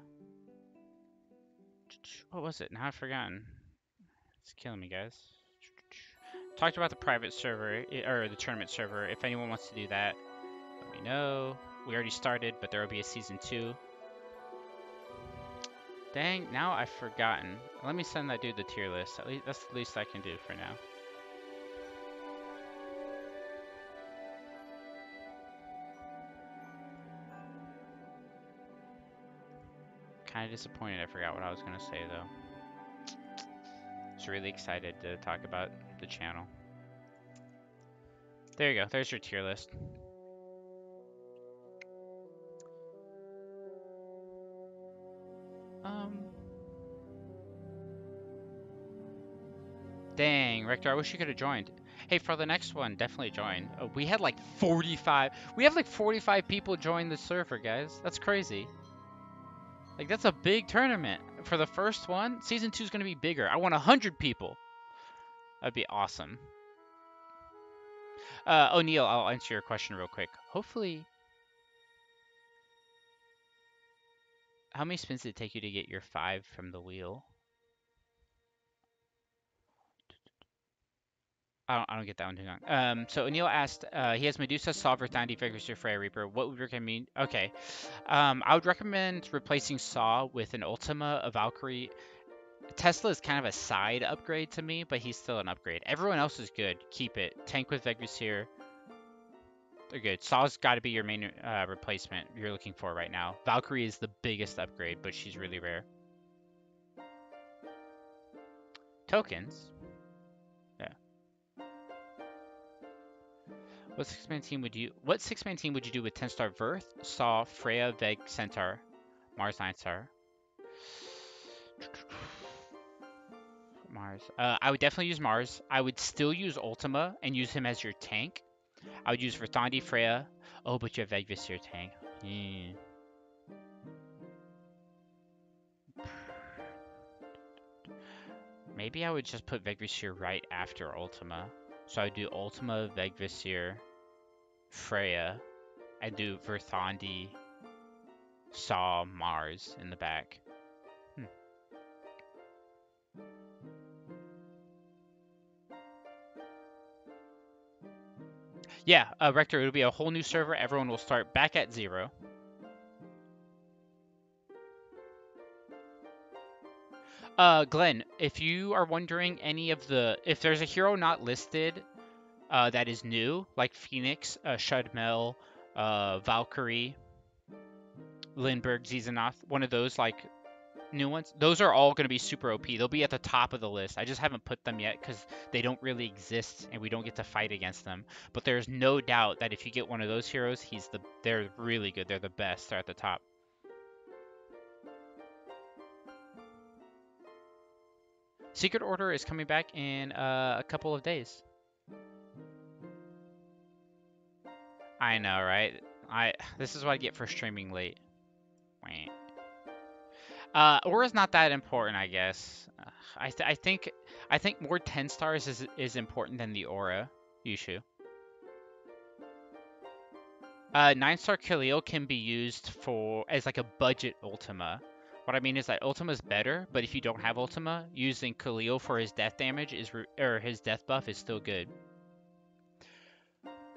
S1: what was it? Now I've forgotten. It's killing me, guys. Talked about the private server, or the tournament server. If anyone wants to do that, let me know. We already started, but there will be a season 2. Dang, now I've forgotten. Let me send that dude the tier list. At least that's the least I can do for now. Kind of disappointed I forgot what I was going to say, though. I was really excited to talk about the channel. There you go. There's your tier list. Dang, Rector, I wish you could have joined. Hey, for the next one, definitely join. We had like 45. We have like 45 people join the server, guys. That's crazy. Like, that's a big tournament. For the first one, Season 2 is going to be bigger. I want 100 people. That'd be awesome. O'Neil, I'll answer your question real quick. Hopefully, how many spins did it take you to get your 5 from the wheel? I don't get that one too long. So O'Neil asked, he has Medusa, Saw, Thandi, Vigorous, Freya Reaper. What would you recommend? Okay. I would recommend replacing Saw with an Ultima, a Valkyrie. Tesla is kind of a side upgrade to me, but he's still an upgrade. Everyone else is good. Keep it. Tank with Vegas here. They're good. Saw's got to be your main replacement you're looking for right now. Valkyrie is the biggest upgrade, but she's really rare. Tokens. Yeah. What six-man team would you do with 10-star Verth, Saw, Freya, Veg, Centaur, Mars 9-star? Mars. I would definitely use Mars. I would still use Ultima and use him as your tank. I would use Verthandi, Freya. Oh, but you have Vegvisir tank. Yeah. Maybe I would just put Vegvisir right after Ultima. So I would do Ultima, Vegvisir, Freya. I do Verthandi, Saw, Mars in the back. Yeah, Rector, it'll be a whole new server. Everyone will start back at 0. Glenn, if you are wondering if there's a hero not listed that is new, like Phoenix, Shudmel, Valkyrie, Lindbergh, Zizanath, one of those like new ones, those are all going to be super OP. They'll be at the top of the list. I just haven't put them yet because they don't really exist and we don't get to fight against them. But there's no doubt that if you get one of those heroes, they're really good. They're the best. They're at the top. Secret Order is coming back in a couple of days. I know, right? This is what I get for streaming late. Aura's not that important, I guess. I think more 10 stars is important than the aura, Yushu. 9-star Khalil can be used for as like a budget Ultima. What I mean is that Ultima's better, but if you don't have Ultima, using Khalil for his death damage or his death buff is still good.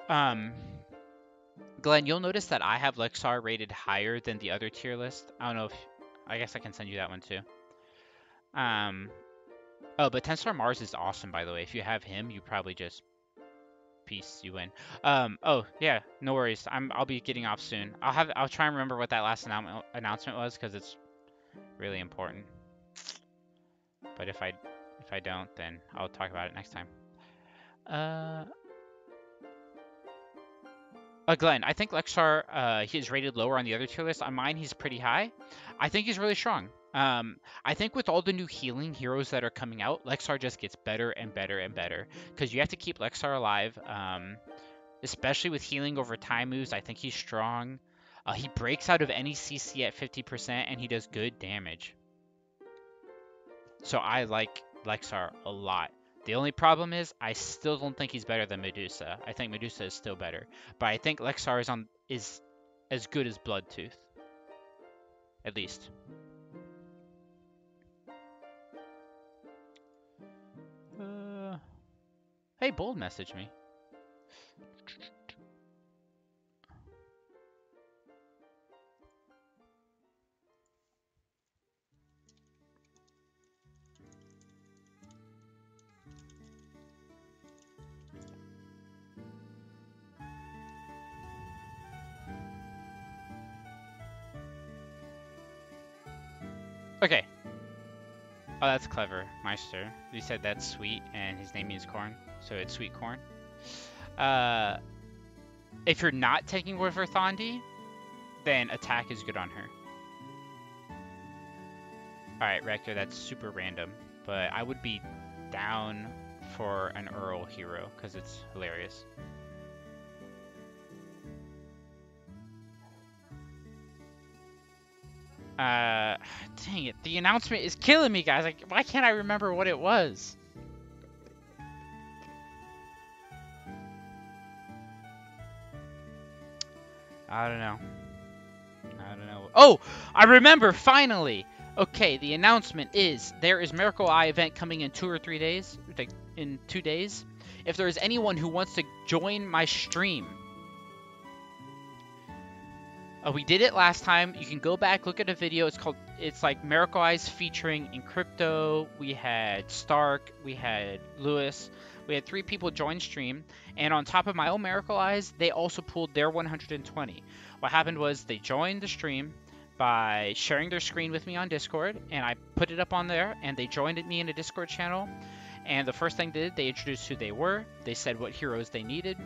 S1: Um, Glenn, you'll notice that I have Lexar rated higher than the other tier list. I don't know if I guess I can send you that one too. Oh, but 10-star Mars is awesome, by the way. If you have him, you probably just peace, you win. Oh yeah, no worries. I'll be getting off soon. I'll try and remember what that last announcement was because it's really important. But if I don't, then I'll talk about it next time. Glenn, I think Lexar, he is rated lower on the other tier list. On mine, he's pretty high. I think he's really strong. I think with all the new healing heroes that are coming out, Lexar just gets better and better and better. Because you have to keep Lexar alive, especially with healing over time moves. I think he's strong. He breaks out of any CC at 50%, and he does good damage. So I like Lexar a lot. The only problem is I still don't think he's better than Medusa. I think Medusa is still better. But I think Lexar is as good as Bloodtooth. At least. Hey, Bold messaged me. Okay. Oh, that's clever, Meister. You said that's sweet, and his name means corn, so it's sweet corn. If you're not taking River Thondi, then attack is good on her. Alright, Rector, that's super random, but I would be down for an Earl hero, because it's hilarious. Dang it. The announcement is killing me, guys. Like, why can't I remember what it was? I don't know. Oh! I remember, finally! Okay, the announcement is there is Miracle Eye event coming in 2 or 3 days. Like, in 2 days. If there is anyone who wants to join my stream, we did it last time. You can go back, look at a video. It's like Miracle Eyes featuring Encrypto. We had Stark. We had Lewis. We had 3 people join stream. And on top of my own Miracle Eyes, they also pulled their 120. What happened was they joined the stream by sharing their screen with me on Discord. And I put it up on there. And they joined me in a Discord channel. And the first thing they did, they introduced who they were. They said what heroes they needed.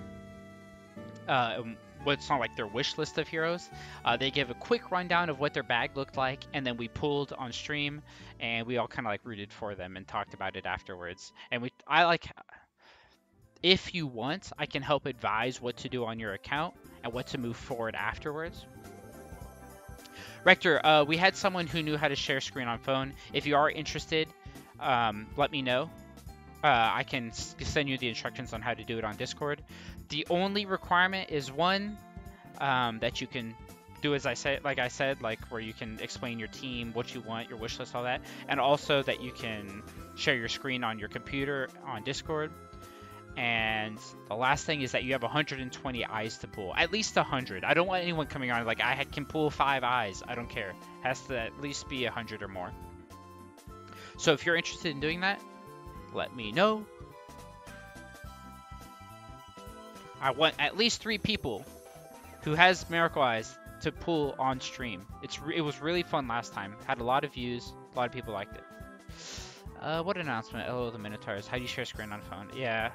S1: What's on like their wish list of heroes. They gave a quick rundown of what their bag looked like, and then we pulled on stream, and we all kind of like rooted for them and talked about it afterwards. And if you want, I can help advise what to do on your account and what to move forward afterwards. Rector, we had someone who knew how to share screen on phone. If you are interested, let me know. I can send you the instructions on how to do it on Discord. The only requirement is one, that you can do as I said, like where you can explain your team, what you want, your wish list, all that, and also that you can share your screen on your computer on Discord. And the last thing is that you have 120 eyes to pull, at least 100. I don't want anyone coming on like I can pull 5 eyes. I don't care. It has to at least be 100 or more. So if you're interested in doing that, let me know. I want at least 3 people who has Miracle Eyes to pull on stream. It was really fun last time. Had a lot of views. A lot of people liked it. What announcement? Oh, the Minotaurs. How do you share screen on phone? Yeah.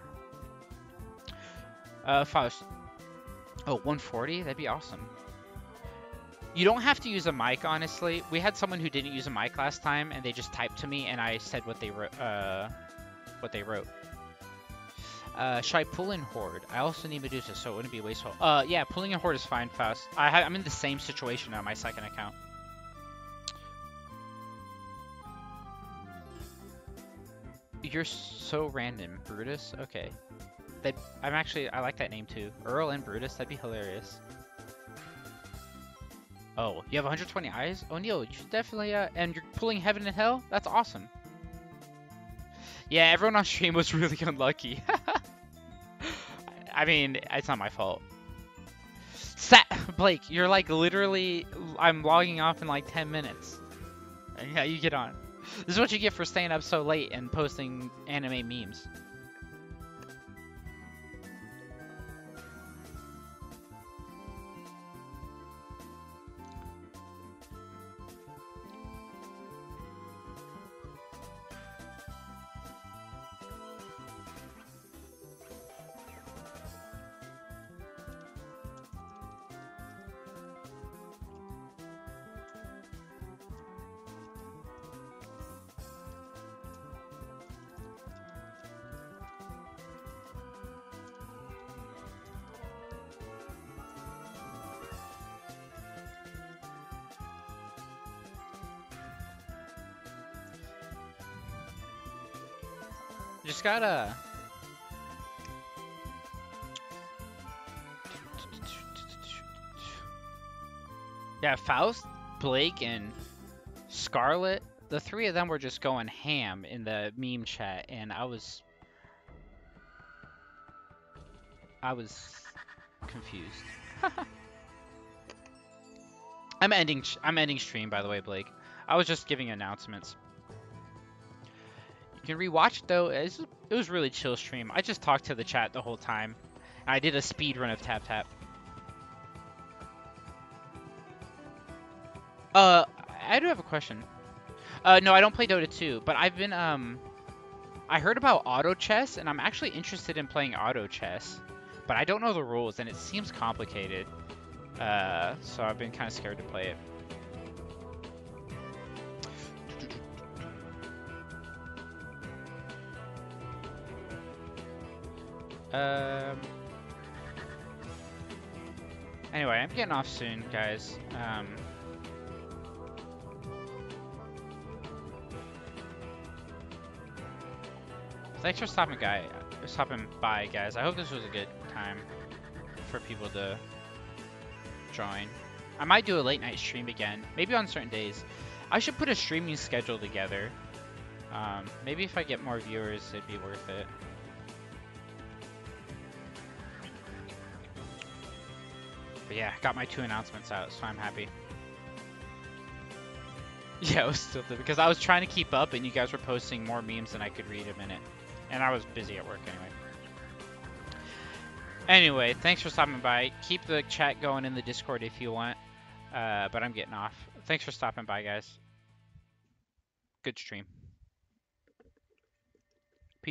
S1: Faust. Oh, 140? That'd be awesome. You don't have to use a mic, honestly. We had someone who didn't use a mic last time, and they just typed to me, and I said what they wrote. Should I pull in Horde? I also need Medusa, so it wouldn't be wasteful. Yeah, pulling in Horde is fine, Faust. I'm in the same situation on my second account. You're so random, Brutus. Okay. I like that name too. Earl and Brutus, that'd be hilarious. Oh, you have 120 eyes? O'Neil, you should definitely, and you're pulling heaven and hell? That's awesome. Yeah, everyone on stream was really unlucky. I mean, it's not my fault. Blake, you're like literally, I'm logging off in like 10 minutes. Yeah, you get on. This is what you get for staying up so late and posting anime memes. Just gotta... Yeah, Faust, Blake, and Scarlet, the three of them were just going ham in the meme chat, and I was confused. I'm ending stream, by the way, Blake. I was just giving announcements. You can rewatch it though. It was really chill stream. I just talked to the chat the whole time. I did a speed run of Tap Tap. I do have a question. No, I don't play Dota 2, but I've been I heard about auto chess, and I'm actually interested in playing auto chess, but I don't know the rules, and it seems complicated. So I've been kind of scared to play it. Anyway, I'm getting off soon, guys. Thanks for stopping by, guys. I hope this was a good time for people to join. I might do a late night stream again, maybe on certain days. I should put a streaming schedule together. Maybe if I get more viewers, it'd be worth it. But yeah, got my 2 announcements out, so I'm happy. Yeah, it was still because I was trying to keep up, and you guys were posting more memes than I could read a minute. And I was busy at work anyway. Anyway, thanks for stopping by. Keep the chat going in the Discord if you want. But I'm getting off. Thanks for stopping by, guys. Good stream.